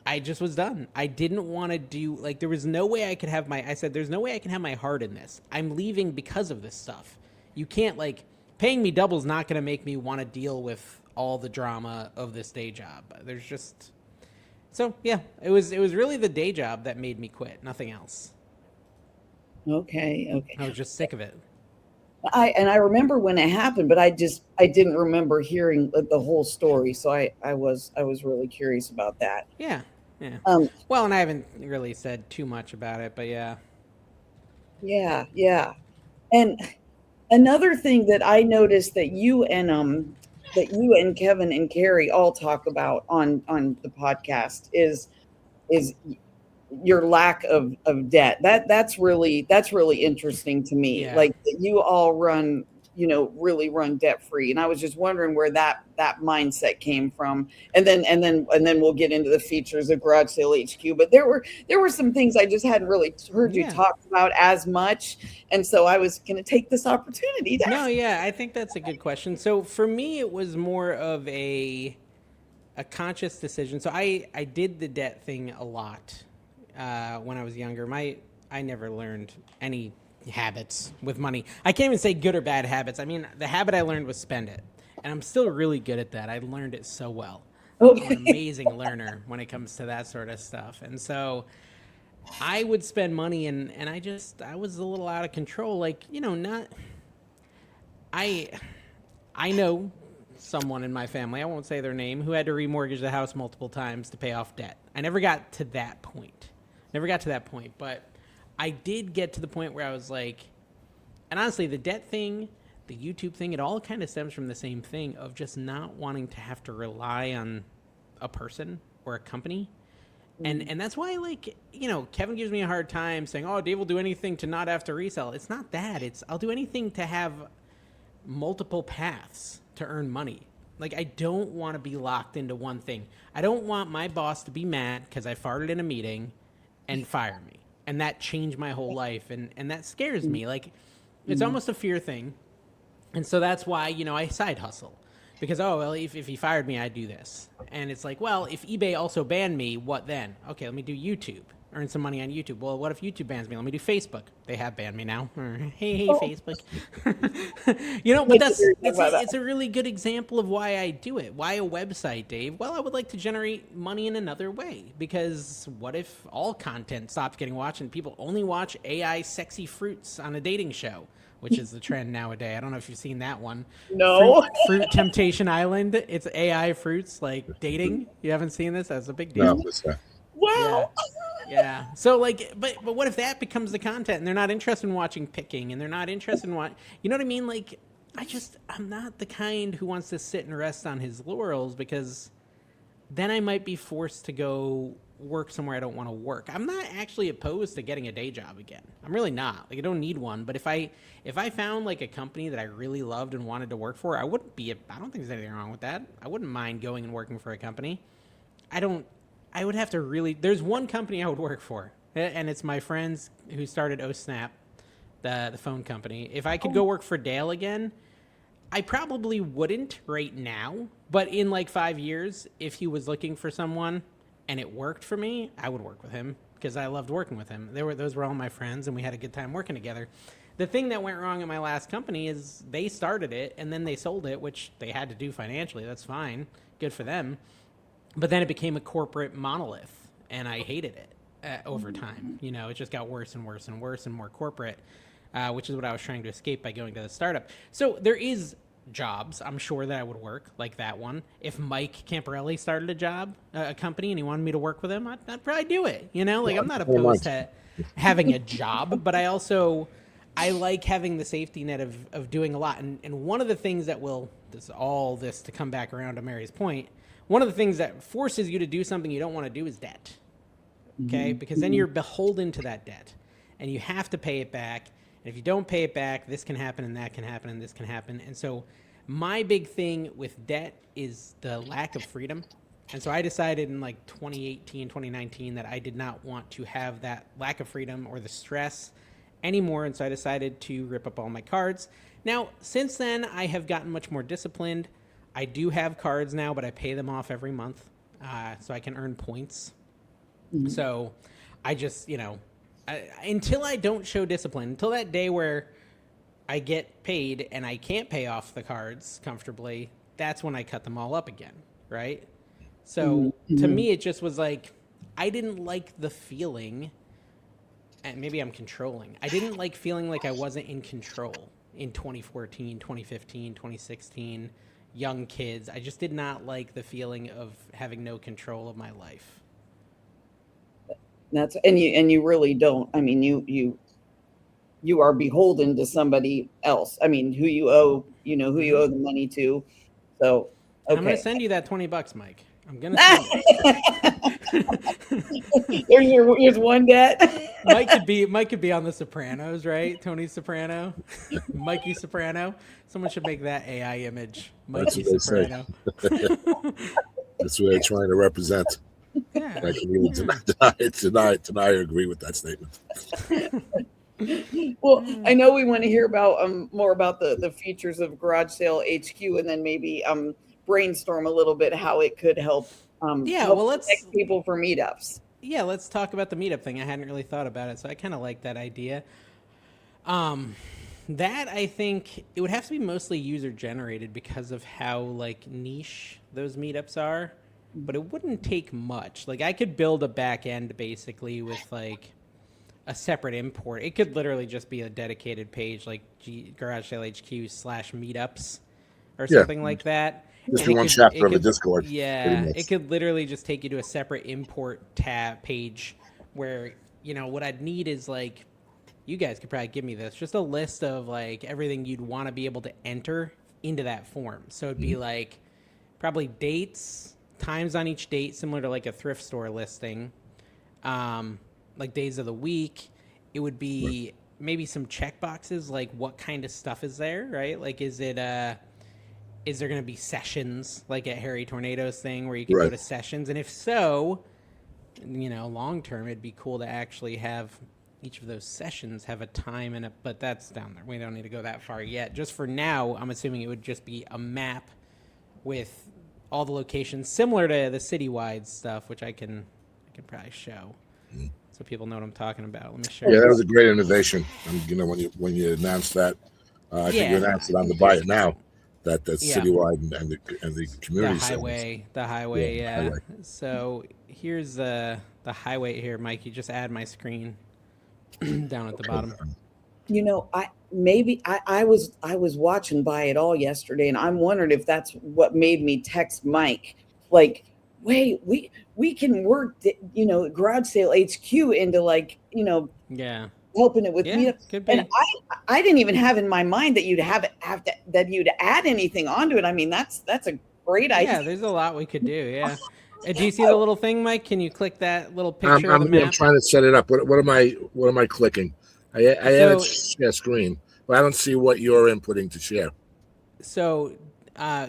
I just was done. I didn't want to do, like, there was no way I could have I said, there's no way I can have my heart in this. I'm leaving because of this stuff. You can't, like, paying me double is not going to make me want to deal with all the drama of this day job. There's just, so yeah, it was really the day job that made me quit, nothing else. Okay. I was just sick of it. I remember when it happened, but I didn't remember hearing the whole story. So I was really curious about that. Yeah. Well, and I haven't really said too much about it, but yeah. Yeah. And another thing that I noticed that you and Kevin and Carrie all talk about on the podcast is your lack of debt. That's really interesting to me. Yeah. Like that you all run, really run debt free. And I was just wondering where that mindset came from. And then we'll get into the features of Garage Sale HQ. But there were some things I just hadn't really heard you talk about as much. And so I was going to take this opportunity to No, yeah, I think that's a good question. So for me, it was more of a conscious decision. So I did the debt thing a lot when I was younger. I never learned any habits with money. I can't even say good or bad habits. I mean, the habit I learned was spend it, and I'm still really good at that. I learned it so well. Okay. I'm an amazing learner when it comes to that sort of stuff, and so I would spend money, and I was a little out of control. Like, not I know someone in my family, I won't say their name, who had to remortgage the house multiple times to pay off debt. I never got to that point. But I did get to the point where I was like, and honestly, the debt thing, the YouTube thing, it all kind of stems from the same thing of just not wanting to have to rely on a person or a company. And that's why, like, Kevin gives me a hard time saying, oh, Dave will do anything to not have to resell. It's not that. It's I'll do anything to have multiple paths to earn money. Like, I don't want to be locked into one thing. I don't want my boss to be mad because I farted in a meeting and fire me. And that changed my whole life. And that scares me. Like, it's almost a fear thing. And so that's why, I side hustle. Because, if he fired me, I'd do this. And it's like, well, if eBay also banned me, what then? Okay, let me do YouTube. Earn some money on YouTube. Well, what if YouTube bans me? Let me do Facebook. They have banned me now. Hey, Facebook. But it's a really good example of why I do it. Why a website, Dave? Well, I would like to generate money in another way. Because what if all content stops getting watched and people only watch AI sexy fruits on a dating show? Which is the trend nowadays. I don't know if you've seen that one. No. Fruit Temptation Island. It's AI fruits, like dating. You haven't seen this? That's a big deal. No, what's that? Wow. Yeah. So, like, but what if that becomes the content and they're not interested in watching picking and they're not interested in you know what I mean? Like, I'm not the kind who wants to sit and rest on his laurels, because then I might be forced to go work somewhere I don't want to work. I'm not actually opposed to getting a day job again. I'm really not. Like, I don't need one. But if I found like a company that I really loved and wanted to work for, I don't think there's anything wrong with that. I wouldn't mind going and working for a company. I would have to really, there's one company I would work for, and it's my friends who started OSnap, the phone company. If I could go work for Dale again, I probably wouldn't right now, but in like 5 years, if he was looking for someone and it worked for me, I would work with him because I loved working with him. Those were all my friends, and we had a good time working together. The thing that went wrong in my last company is they started it and then they sold it, which they had to do financially. That's fine. Good for them. But then it became a corporate monolith, and I hated it over time. It just got worse and worse and worse and more corporate, which is what I was trying to escape by going to the startup. So there is jobs, I'm sure, that I would work, like that one. If Mike Camparelli started a company, and he wanted me to work with him, I'd probably do it. I'm not opposed to having a job, but I like having the safety net of doing a lot. And one of the things that all this to come back around to Mary's point, one of the things that forces you to do something you don't want to do is debt. Okay? Because then you're beholden to that debt, and you have to pay it back. And if you don't pay it back, this can happen, and that can happen, and this can happen. And so my big thing with debt is the lack of freedom. And so I decided in like 2018, 2019 that I did not want to have that lack of freedom or the stress anymore. And so I decided to rip up all my cards. Now, since then, I have gotten much more disciplined. I do have cards now, but I pay them off every month so I can earn points. Mm-hmm. So I just, until I don't show discipline, until that day where I get paid and I can't pay off the cards comfortably, that's when I cut them all up again, right? So to me, it just was like, I didn't like the feeling, and maybe I'm controlling. I didn't like feeling like I wasn't in control in 2014, 2015, 2016. Young kids. I just did not like the feeling of having no control of my life. And you really don't. I mean, you are beholden to somebody else. I mean, who you owe the money to. So okay. I'm going to send you that $20, Mike. I'm gonna send it. Here's one debt. Mike could be on The Sopranos, right? Tony Soprano, Mikey Soprano. Someone should make that AI image. That's Mikey what they say. Soprano. That's what they're trying to represent. Yeah. I can even deny or agree with that statement. Well, I know we want to hear about more about the features of Garage Sale HQ, and then maybe brainstorm a little bit how it could help. Help let's connect people for meetups. Yeah, let's talk about the meetup thing. I hadn't really thought about it, so I kind of like that idea. That I think it would have to be mostly user generated because of how like niche those meetups are, but it wouldn't take much. Like I could build a back end basically with like a separate import. It could literally just be a dedicated page like Garage Sale HQ /meetups or something like that. Just one chapter of a Discord. Yeah, it could literally just take you to a separate import tab page where, you know, what I'd need is like, you guys could probably give me this, just a list of like everything you'd want to be able to enter into that form. So it'd be like probably dates, times on each date, similar to like a thrift store listing, like days of the week. It would be maybe some check boxes, like what kind of stuff is there, right? Like, is there going to be sessions like at Harry Tornado's thing where you can go to sessions? And if so, you know, long term, it'd be cool to actually have each of those sessions have a time and but that's down there. We don't need to go that far yet. Just for now, I'm assuming it would just be a map with all the locations similar to the citywide stuff, which I can probably show so people know what I'm talking about. Let me show you. Yeah, that was a great innovation. You know, when you announced that, I think you announced it on the Buy It Now. That's citywide and the community. The highway. Highway. So here's the highway here, Mike. You just add my screen down at the bottom. You know, I was watching Buy It All yesterday, and I'm wondering if that's what made me text Mike. Like, wait, we can work, you know, Garage Sale HQ into like, you know, helping it with meetups. Could be. And I didn't even have in my mind that you'd that you'd add anything onto it. I mean, that's a great idea. Yeah, there's a lot we could do. Yeah. Do you see the little thing, Mike? Can you click that little picture of the map? I'm trying to set it up. What am I clicking? I added share screen, but I don't see what you're inputting to share. So,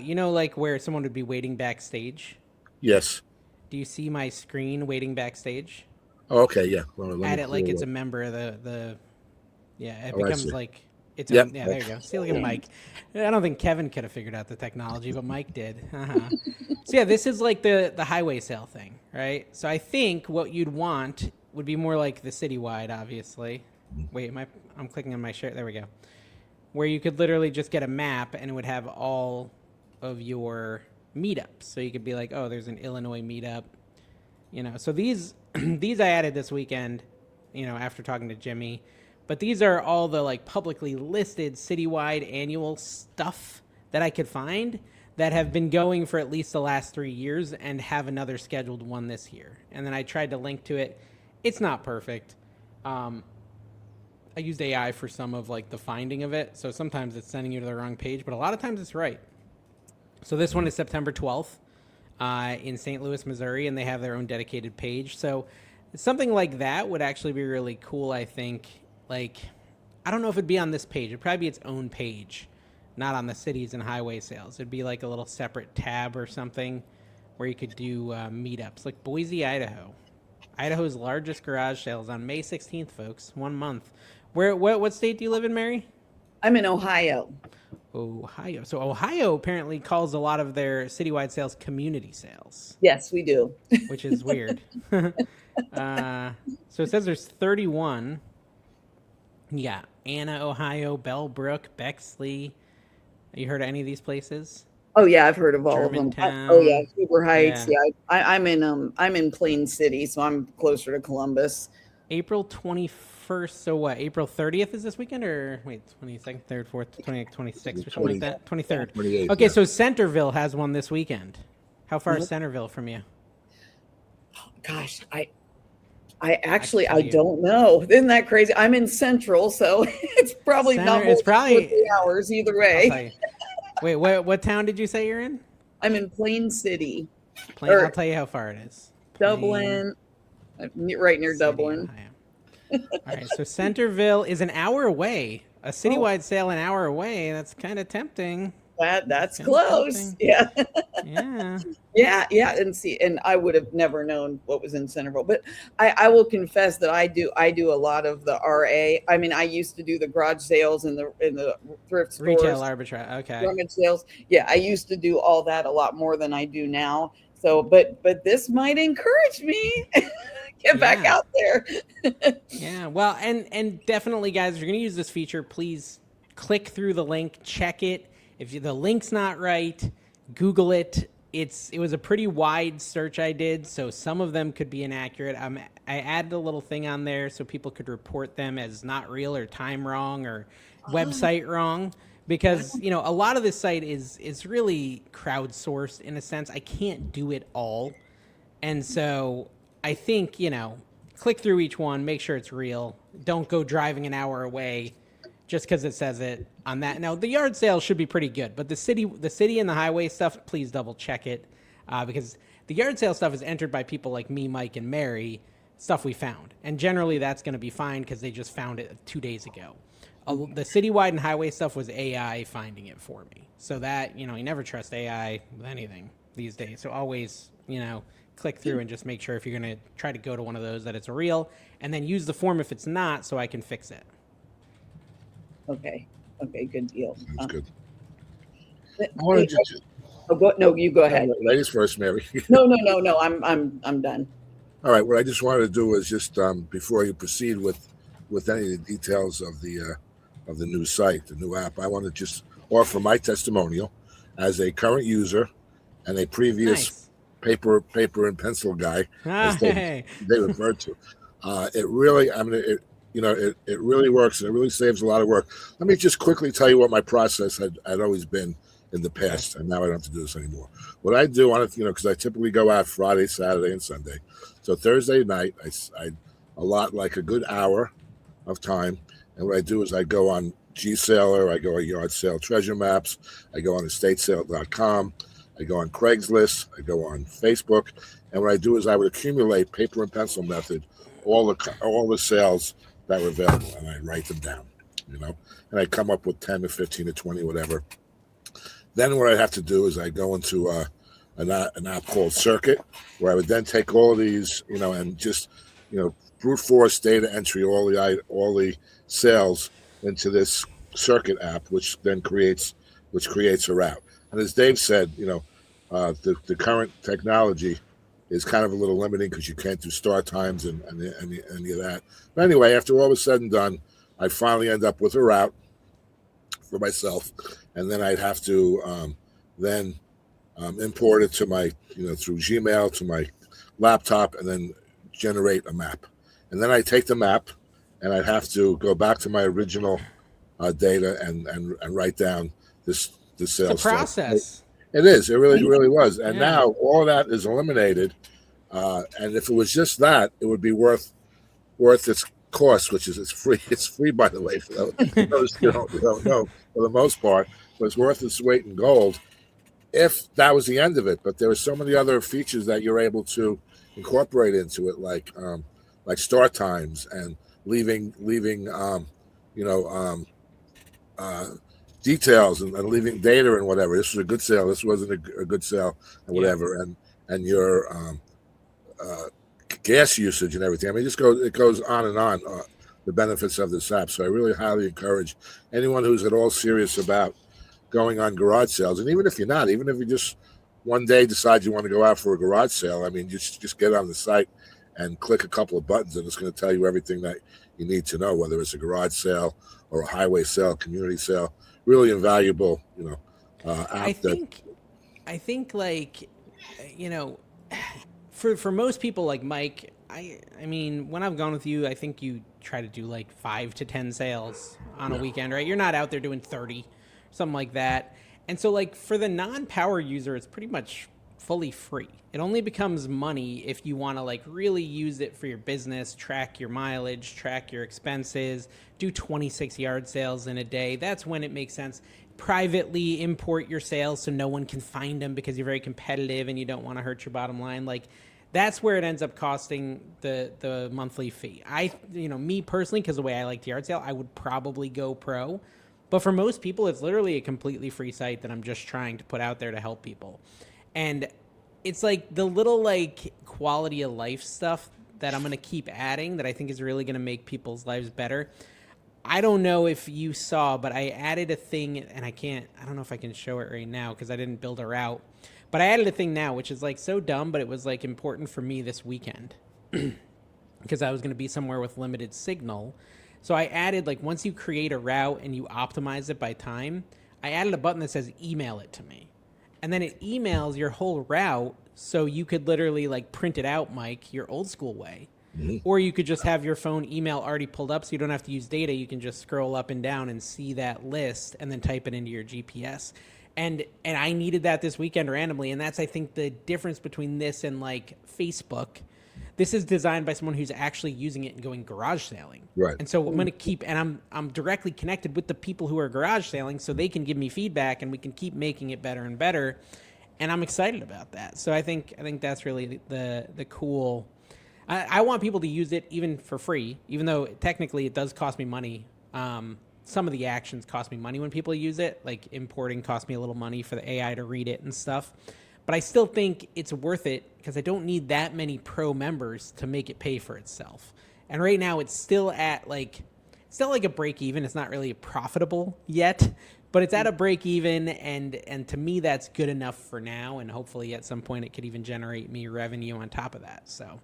you know, like where someone would be waiting backstage? Yes. Do you see my screen waiting backstage? Oh, okay, yeah. Well, add it like it's a member of the it becomes like it's there you go. See, look at Mike. I don't think Kevin could have figured out the technology, but Mike did. So yeah, this is like the highway sale thing, right? So I think what you'd want would be more like the citywide, obviously. Wait, I'm clicking on my share. There we go. Where you could literally just get a map and it would have all of your meetups. So you could be like, oh, there's an Illinois meetup. You know, so these I added this weekend, you know, after talking to Jimmy. But these are all the like publicly listed citywide annual stuff that I could find that have been going for at least the last 3 years and have another scheduled one this year. And then I tried to link to it. It's not perfect. I used AI for some of like the finding of it. So sometimes it's sending you to the wrong page, but a lot of times it's right. So this one is September 12th in St. Louis, Missouri, and they have their own dedicated page. So something like that would actually be really cool, I think. Like, I don't know if it'd be on this page. It'd probably be its own page, not on the cities and highway sales. It'd be like a little separate tab or something where you could do meetups. Like Boise, Idaho. Idaho's largest garage sales on May 16th, folks. 1 month. What state do you live in, Mary? I'm in Ohio. Ohio. So Ohio apparently calls a lot of their citywide sales community sales. Yes, we do. Which is weird. So it says there's 31. Yeah, Anna, Ohio, Bellbrook, Bexley. Have you heard of any of these places? Oh yeah, I've heard of all of them. Oh yeah, Huber Heights. Yeah, I'm in Plain City, so I'm closer to Columbus. April 21st. So what? April 30th is this weekend, or wait, 22nd, 3rd, 4th, 28th, 26th, or something like that. 23rd. 28th, okay, so Centerville has one this weekend. How far is Centerville from you? Oh, gosh, I don't know. Isn't that crazy? I'm in Central, so it's probably not more than 3 hours either way. Wait, what town did you say you're in? I'm in Plain City. I'll tell you how far it is. Dublin, right near Dublin. All right, so Centerville is an hour away. A citywide sale an hour away. That's kind of tempting. That's close. Yeah. Yeah. And I would have never known what was in Centerville, but I will confess that I do a lot of the RA. I mean, I used to do the garage sales in the thrift stores, retail arbitrage. Okay. rummage sales. Yeah, I used to do all that a lot more than I do now. So, but this might encourage me get back out there. Yeah. Well, and definitely, guys, if you're going to use this feature, please click through the link, check it. If the link's not right, Google it. It was a pretty wide search I did, so some of them could be inaccurate. I added a little thing on there so people could report them as not real or time wrong or website wrong, because a lot of this site is really crowdsourced in a sense. I can't do it all, and so I think click through each one, make sure it's real. Don't go driving an hour away just because it says it on that. Now, the yard sale should be pretty good, but the city and the highway stuff, please double check it, because the yard sale stuff is entered by people like me, Mike, and Mary, stuff we found. And generally that's going to be fine because they just found it 2 days ago. The citywide and highway stuff was AI finding it for me. So that, you never trust AI with anything these days. So always, click through and just make sure if you're going to try to go to one of those that it's real, and then use the form if it's not so I can fix it. Okay, good deal. Sounds good. You go ahead. Ladies first, Mary. No. I'm done. All right. What I just wanted to do is just before you proceed with any of the details of the new site, the new app, I want to just offer my testimonial as a current user and a previous paper and pencil guy, as they referred to. It really, it really works, and it really saves a lot of work. Let me just quickly tell you what my process had always been in the past, and now I don't have to do this anymore. What I do on it, because I typically go out Friday, Saturday, and Sunday. So Thursday night, I allot like a good hour of time, and what I do is I go on G-Sailor, I go on Yard Sale Treasure Maps, I go on estatesale.com, I go on Craigslist, I go on Facebook, and what I do is I would accumulate paper and pencil method all the sales that were available, and I write them down, and I come up with 10 to 15 to 20, whatever. Then what I have to do is I go into an app called Circuit, where I would then take all of these, and just, brute force data entry all the sales into this Circuit app, which creates a route. And as Dave said, the current technology is kind of a little limiting because you can't do start times and any of that. But anyway, after all was said and done, I finally end up with a route for myself, and then I'd have to import it to my, through Gmail to my laptop, and then generate a map. And then I take the map, and I'd have to go back to my original data and write down the sales. It's a process. It is. It really was. And now all of that is eliminated. And if it was just that, it would be worth its cost, which is it's free. It's free, by the way, for those who don't know, for the most part. But it's worth its weight in gold if that was the end of it. But there are so many other features that you're able to incorporate into it, like start times and leaving details and leaving data and whatever. This was a good sale. This wasn't a good sale, and whatever. And your gas usage and everything. I mean, it goes on and on. The benefits of this app. So I really highly encourage anyone who's at all serious about going on garage sales, and even if you're not, even if you just one day decide you want to go out for a garage sale, I mean, just get on the site and click a couple of buttons, and it's going to tell you everything that you need to know, whether it's a garage sale or a highway sale, community sale. Really invaluable, app. I think like, for most people like Mike, I mean, when I've gone with you, I think you try to do like 5 to 10 sales on a weekend, right? You're not out there doing 30, something like that. And so like for the non-power user, it's pretty much fully free. It only becomes money if you want to like really use it for your business, track your mileage, track your expenses, do 26 yard sales in a day. That's when it makes sense. Privately import your sales so no one can find them because you're very competitive and you don't want to hurt your bottom line. Like that's where it ends up costing the monthly fee. Me personally, because the way I like the yard sale, I would probably go pro. But for most people, it's literally a completely free site that I'm just trying to put out there to help people. And it's like the little like quality of life stuff that I'm going to keep adding that I think is really going to make people's lives better. I don't know if you saw, but I added a thing, and I don't know if I can show it right now because I didn't build a route. But I added a thing now, which is like so dumb, but it was like important for me this weekend because I was going to be somewhere with limited signal. So I added, like, once you create a route and you optimize it by time, I added a button that says email it to me. And then it emails your whole route, so you could literally like print it out, Mike, your old school way. Or you could just have your phone email already pulled up so you don't have to use data. You can just scroll up and down and see that list and then type it into your GPS. And I needed that this weekend randomly. And that's, I think, the difference between this and like Facebook. This is designed by someone who's actually using it and going garage sailing. Right. And so I'm going to keep, and I'm directly connected with the people who are garage sailing so they can give me feedback and we can keep making it better and better. And I'm excited about that. So I think that's really the cool. I want people to use it even for free, even though technically it does cost me money. Some of the actions cost me money when people use it, like importing cost me a little money for the AI to read it and stuff. But I still think it's worth it because I don't need that many pro members to make it pay for itself. And right now it's still at like a break even. It's not really profitable yet, but it's at a break even. And to me, that's good enough for now. And hopefully at some point it could even generate me revenue on top of that. So.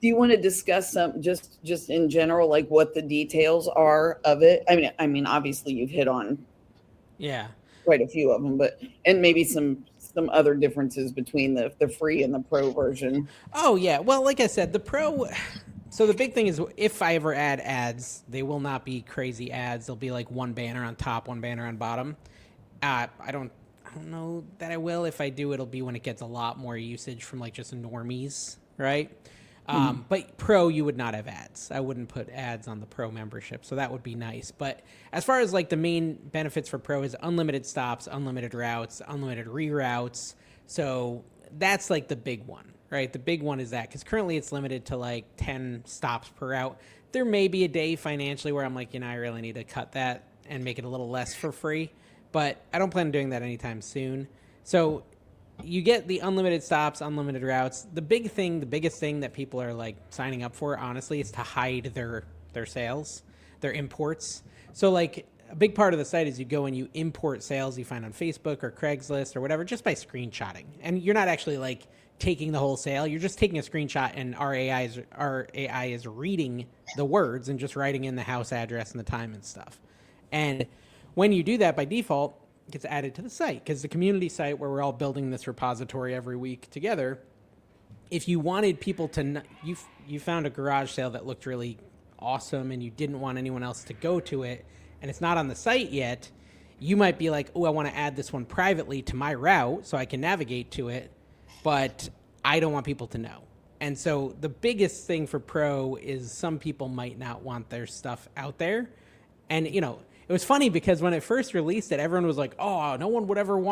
Do you want to discuss some just in general, like what the details are of it? I mean, obviously you've hit on quite a few of them, but and maybe some other differences between the free and the pro version. Oh yeah, well, like I said, the pro. So the big thing is, if I ever add ads, they will not be crazy ads. They'll be like one banner on top, one banner on bottom. I don't know that I will. If I do, it'll be when it gets a lot more usage from like just normies, right? But pro, you would not have ads. I wouldn't put ads on the pro membership, so that would be nice. But as far as like the main benefits for pro is unlimited stops, unlimited routes, unlimited reroutes. So that's like the big one, right? The big one is that because currently it's limited to like 10 stops per route. There may be a day financially where I'm like, I really need to cut that and make it a little less for free, but I don't plan on doing that anytime soon. So you get the unlimited stops, unlimited routes. The biggest thing that people are like signing up for, honestly, is to hide their sales, their imports. So like a big part of the site is you go and you import sales you find on Facebook or Craigslist or whatever, just by screenshotting. And you're not actually like taking the whole sale. You're just taking a screenshot and our AI is reading the words and just writing in the house address and the time and stuff. And when you do that by default, gets added to the site because the community site where we're all building this repository every week together. If you wanted people to, you found a garage sale that looked really awesome and you didn't want anyone else to go to it and it's not on the site yet, you might be like, oh, I want to add this one privately to my route so I can navigate to it, but I don't want people to know. And so the biggest thing for pro is some people might not want their stuff out there. And, it was funny because when it first released it, everyone was like, oh, no one would ever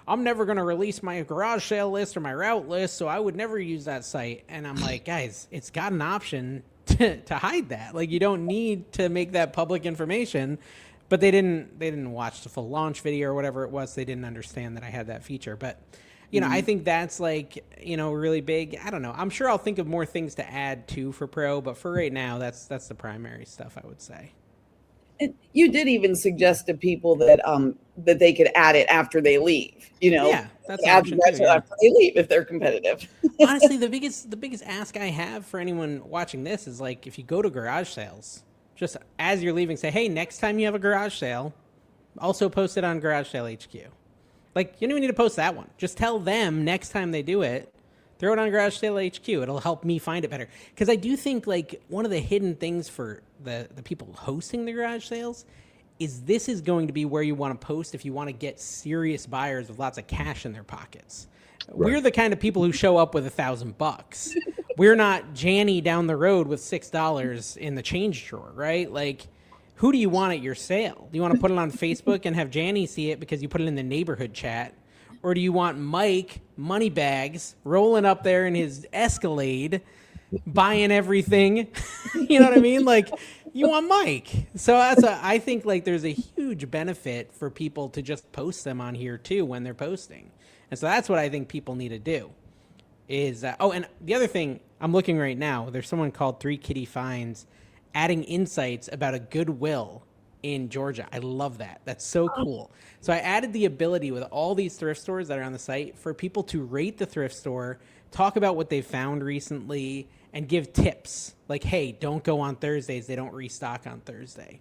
I'm never going to release my garage sale list or my route list, so I would never use that site. And I'm like, guys, it's got an option to hide that. Like, you don't need to make that public information. But they didn't watch the full launch video or whatever it was. They didn't understand that I had that feature. But, I think that's like, really big. I don't know. I'm sure I'll think of more things to add too for pro, but for right now, that's the primary stuff I would say. And you did even suggest to people that that they could add it after they leave. Yeah, that's an option too, after they leave if they're competitive. Honestly, the biggest ask I have for anyone watching this is like, if you go to garage sales, just as you're leaving, say, hey, next time you have a garage sale, also post it on Garage Sale HQ. Like, you don't even need to post that one. Just tell them next time they do it, throw it on Garage Sale HQ. It'll help me find it better. Because I do think like one of the hidden things for the people hosting the garage sales this is going to be where you want to post if you want to get serious buyers with lots of cash in their pockets. Right. We're the kind of people who show up with $1,000. We're not Janny down the road with $6 in the change drawer, right? Like, who do you want at your sale? Do you want to put it on Facebook and have Janny see it because you put it in the neighborhood chat? Or do you want Mike Moneybags rolling up there in his Escalade, buying everything? You know what I mean? Like, you want Mike. So I think like there's a huge benefit for people to just post them on here too when they're posting. And so that's what I think people need to do is, and the other thing I'm looking right now, there's someone called 3 Kitty Finds adding insights about a Goodwill in Georgia. I love that. That's so cool. So I added the ability with all these thrift stores that are on the site for people to rate the thrift store, talk about what they found recently, and give tips like, hey, don't go on Thursdays. They don't restock on Thursday.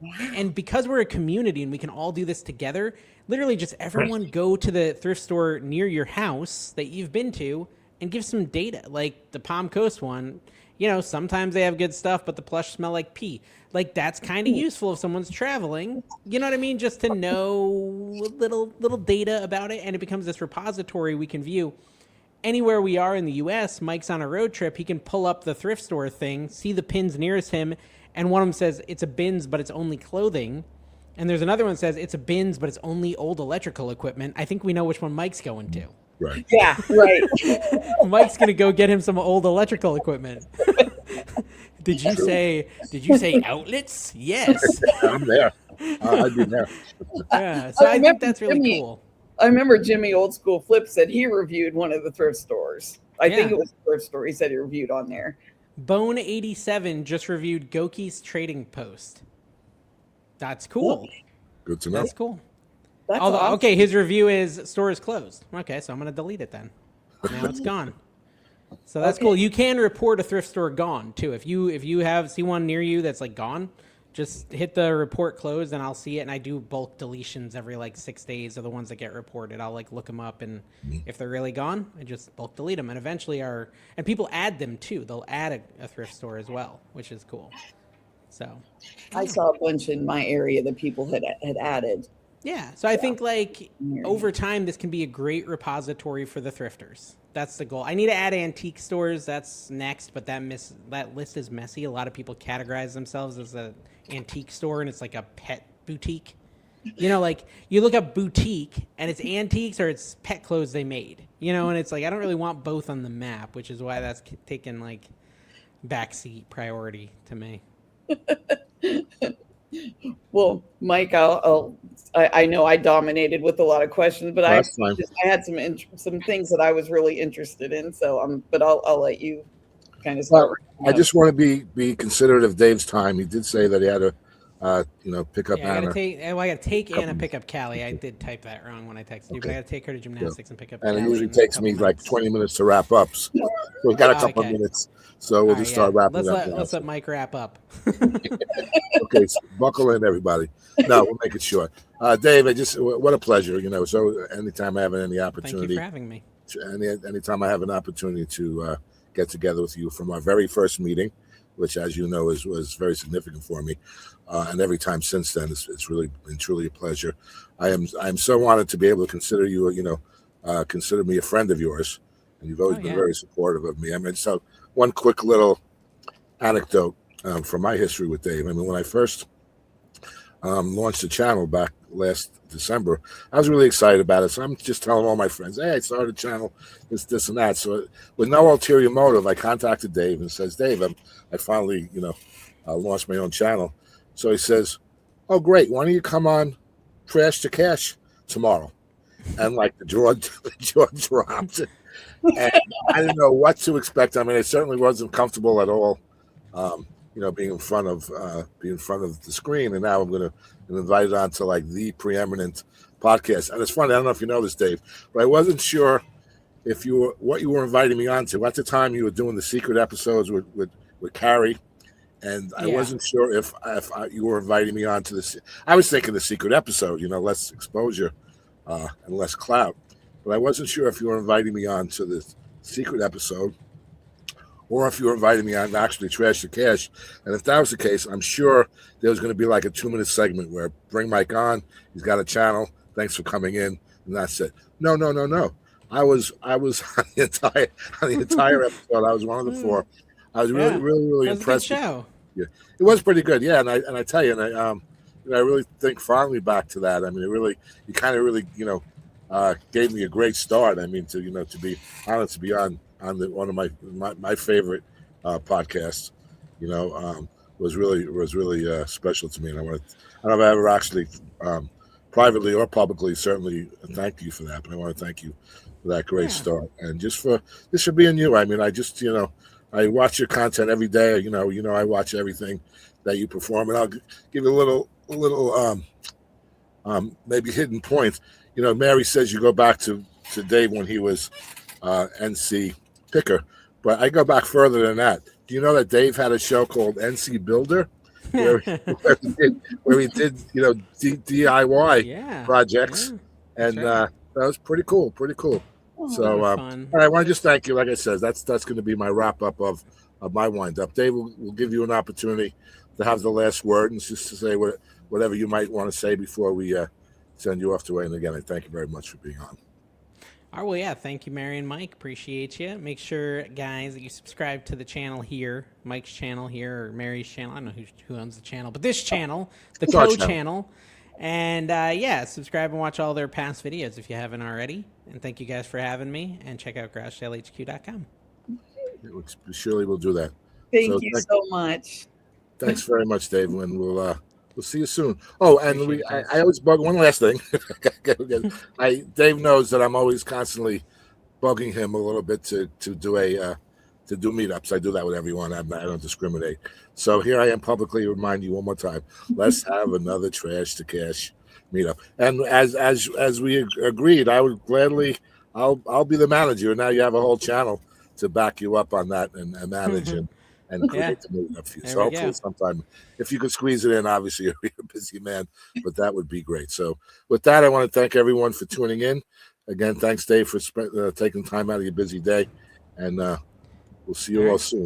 Wow. And because we're a community and we can all do this together, literally just everyone go to the thrift store near your house that you've been to and give some data. Like the Palm Coast one, you know, sometimes they have good stuff, but the plush smell like pee. Like that's kind of useful if someone's traveling. You know what I mean? Just to know little data about it, and it becomes this repository we can view. Anywhere we are in the U.S., Mike's on a road trip, he can pull up the thrift store thing, see the pins nearest him, and one of them says it's a bins, but it's only clothing. And there's another one that says it's a bins, but it's only old electrical equipment. I think we know which one Mike's going to. Right. Yeah, right. Mike's going to go get him some old electrical equipment. Did you say outlets? Yes. I'm there. I'd be there. Yeah. So I think that's really cool. I remember Jimmy Old School Flip said he reviewed one of the thrift stores. I think it was a thrift store. He said he reviewed on there. Bone 87 just reviewed Goki's trading post. That's cool. Good to know. That's cool. That's awesome. Okay, his review is store is closed. Okay, so I'm going to delete it then. Now it's gone. So that's cool. You can report a thrift store gone too. If you see one near you that's like gone, just hit the report closed and I'll see it. And I do bulk deletions every like 6 days of the ones that get reported. I'll like look them up, and if they're really gone, I just bulk delete them. And eventually and people add them too. They'll add a thrift store as well, which is cool. So I saw a bunch in my area that people had added. Yeah. So I think like over time, this can be a great repository for the thrifters. That's the goal. I need to add antique stores. That's next, but that list is messy. A lot of people categorize themselves as an antique store, and it's like a pet boutique. You know, like you look up boutique and it's antiques or it's pet clothes they made, you know, and it's like, I don't really want both on the map, which is why that's taken like backseat priority to me. Well, Mike, I know I dominated with a lot of questions, but I had some things that I was really interested in. So, but I'll let you kind of start. I just want to be considerate of Dave's time. He did say that he had to, pick up Anna. I got to take Anna, pick up Callie. I did type that wrong when I texted you, but I got to take her to gymnastics and pick up. And it usually takes me like 20 minutes to wrap up. So we've got a couple of minutes. So we'll just start wrapping up. Let's let Mike wrap up. Okay, so buckle in, everybody. No, we'll make it short. Dave, what a pleasure. You know, so anytime I have any opportunity. Thank you for having me. Anytime I have an opportunity to get together with you from our very first meeting, which, as you know, was very significant for me, and every time since then, it's really been truly a pleasure. I'm so honored to be able to consider you, consider me a friend of yours, and you've always been very supportive of me. I mean, so one quick little anecdote from my history with Dave. I mean, when I first launched the channel back last December, I was really excited about it. So I'm just telling all my friends, hey, I started a channel, this and that. So with no ulterior motive, I contacted Dave and says, Dave, I finally, launched my own channel. So he says, oh, great. Why don't you come on Trash to Cash tomorrow? And like the jaw dropped. And I didn't know what to expect. I mean, it certainly wasn't comfortable at all. Being in front of the screen, and now I'm going to invite it on to like the preeminent podcast. And it's funny, I don't know if you know this, Dave, but I wasn't sure what you were inviting me on to. At the time, you were doing the secret episodes with Carrie, and I wasn't sure if you were inviting me on to this. I was thinking the secret episode, less exposure and less clout, but I wasn't sure if you were inviting me on to the secret episode, or if you were inviting me on actually Trash to Cash. And if that was the case, I'm sure there was going to be like a 2-minute segment where bring Mike on. He's got a channel. Thanks for coming in, and that's it. No. I was on the entire episode. I was one of the 4. I was really, Yeah. really, really That was a good impressed. show. Yeah, it was pretty good. Yeah, and I tell you, and I really think fondly back to that. I mean, you kind of really, gave me a great start. I mean, to be honest, to be on one of my favorite podcasts, was really special to me. And I don't know if I ever actually privately or publicly certainly thank you for that, but I want to thank you for that great start and just for being you. I mean, I watch your content every day. I watch everything that you perform, and I'll give you a little maybe hidden point. Mary says you go back to Dave when he was NC Picker, but I go back further than that. Do you know that Dave had a show called NC Builder, where he did DIY projects, and that was pretty cool. So I want to just thank you. Like I said, that's going to be my wrap up of my wind up. Dave will give you an opportunity to have the last word and just to say whatever you might want to say before we send you off to Wayne. And again, I thank you very much for being on. All right, well, yeah, thank you, Mary and Mike. Appreciate you. Make sure, guys, that you subscribe to the channel here, Mike's channel here, or Mary's channel. I don't know who owns the channel, but this channel, the co-channel. And, subscribe and watch all their past videos if you haven't already. And thank you guys for having me. And check out GarageSaleHQ.com. Surely we'll do that. Thank you so much. Thanks very much, Dave. And we'll see you soon. Oh, and I always bug one last thing. Dave knows that I'm always constantly bugging him a little bit to do meetups. I do that with everyone. I don't discriminate. So here I am publicly remind you one more time. Let's have another Trash to Cash meetup. And as we agreed, I would gladly. I'll be the manager. And now you have a whole channel to back you up on that and manage and create the meetup for you. So hopefully sometime, if you could squeeze it in, obviously you're a busy man, but that would be great. So with that, I want to thank everyone for tuning in. Again, thanks, Dave, for taking time out of your busy day. And we'll see you all soon.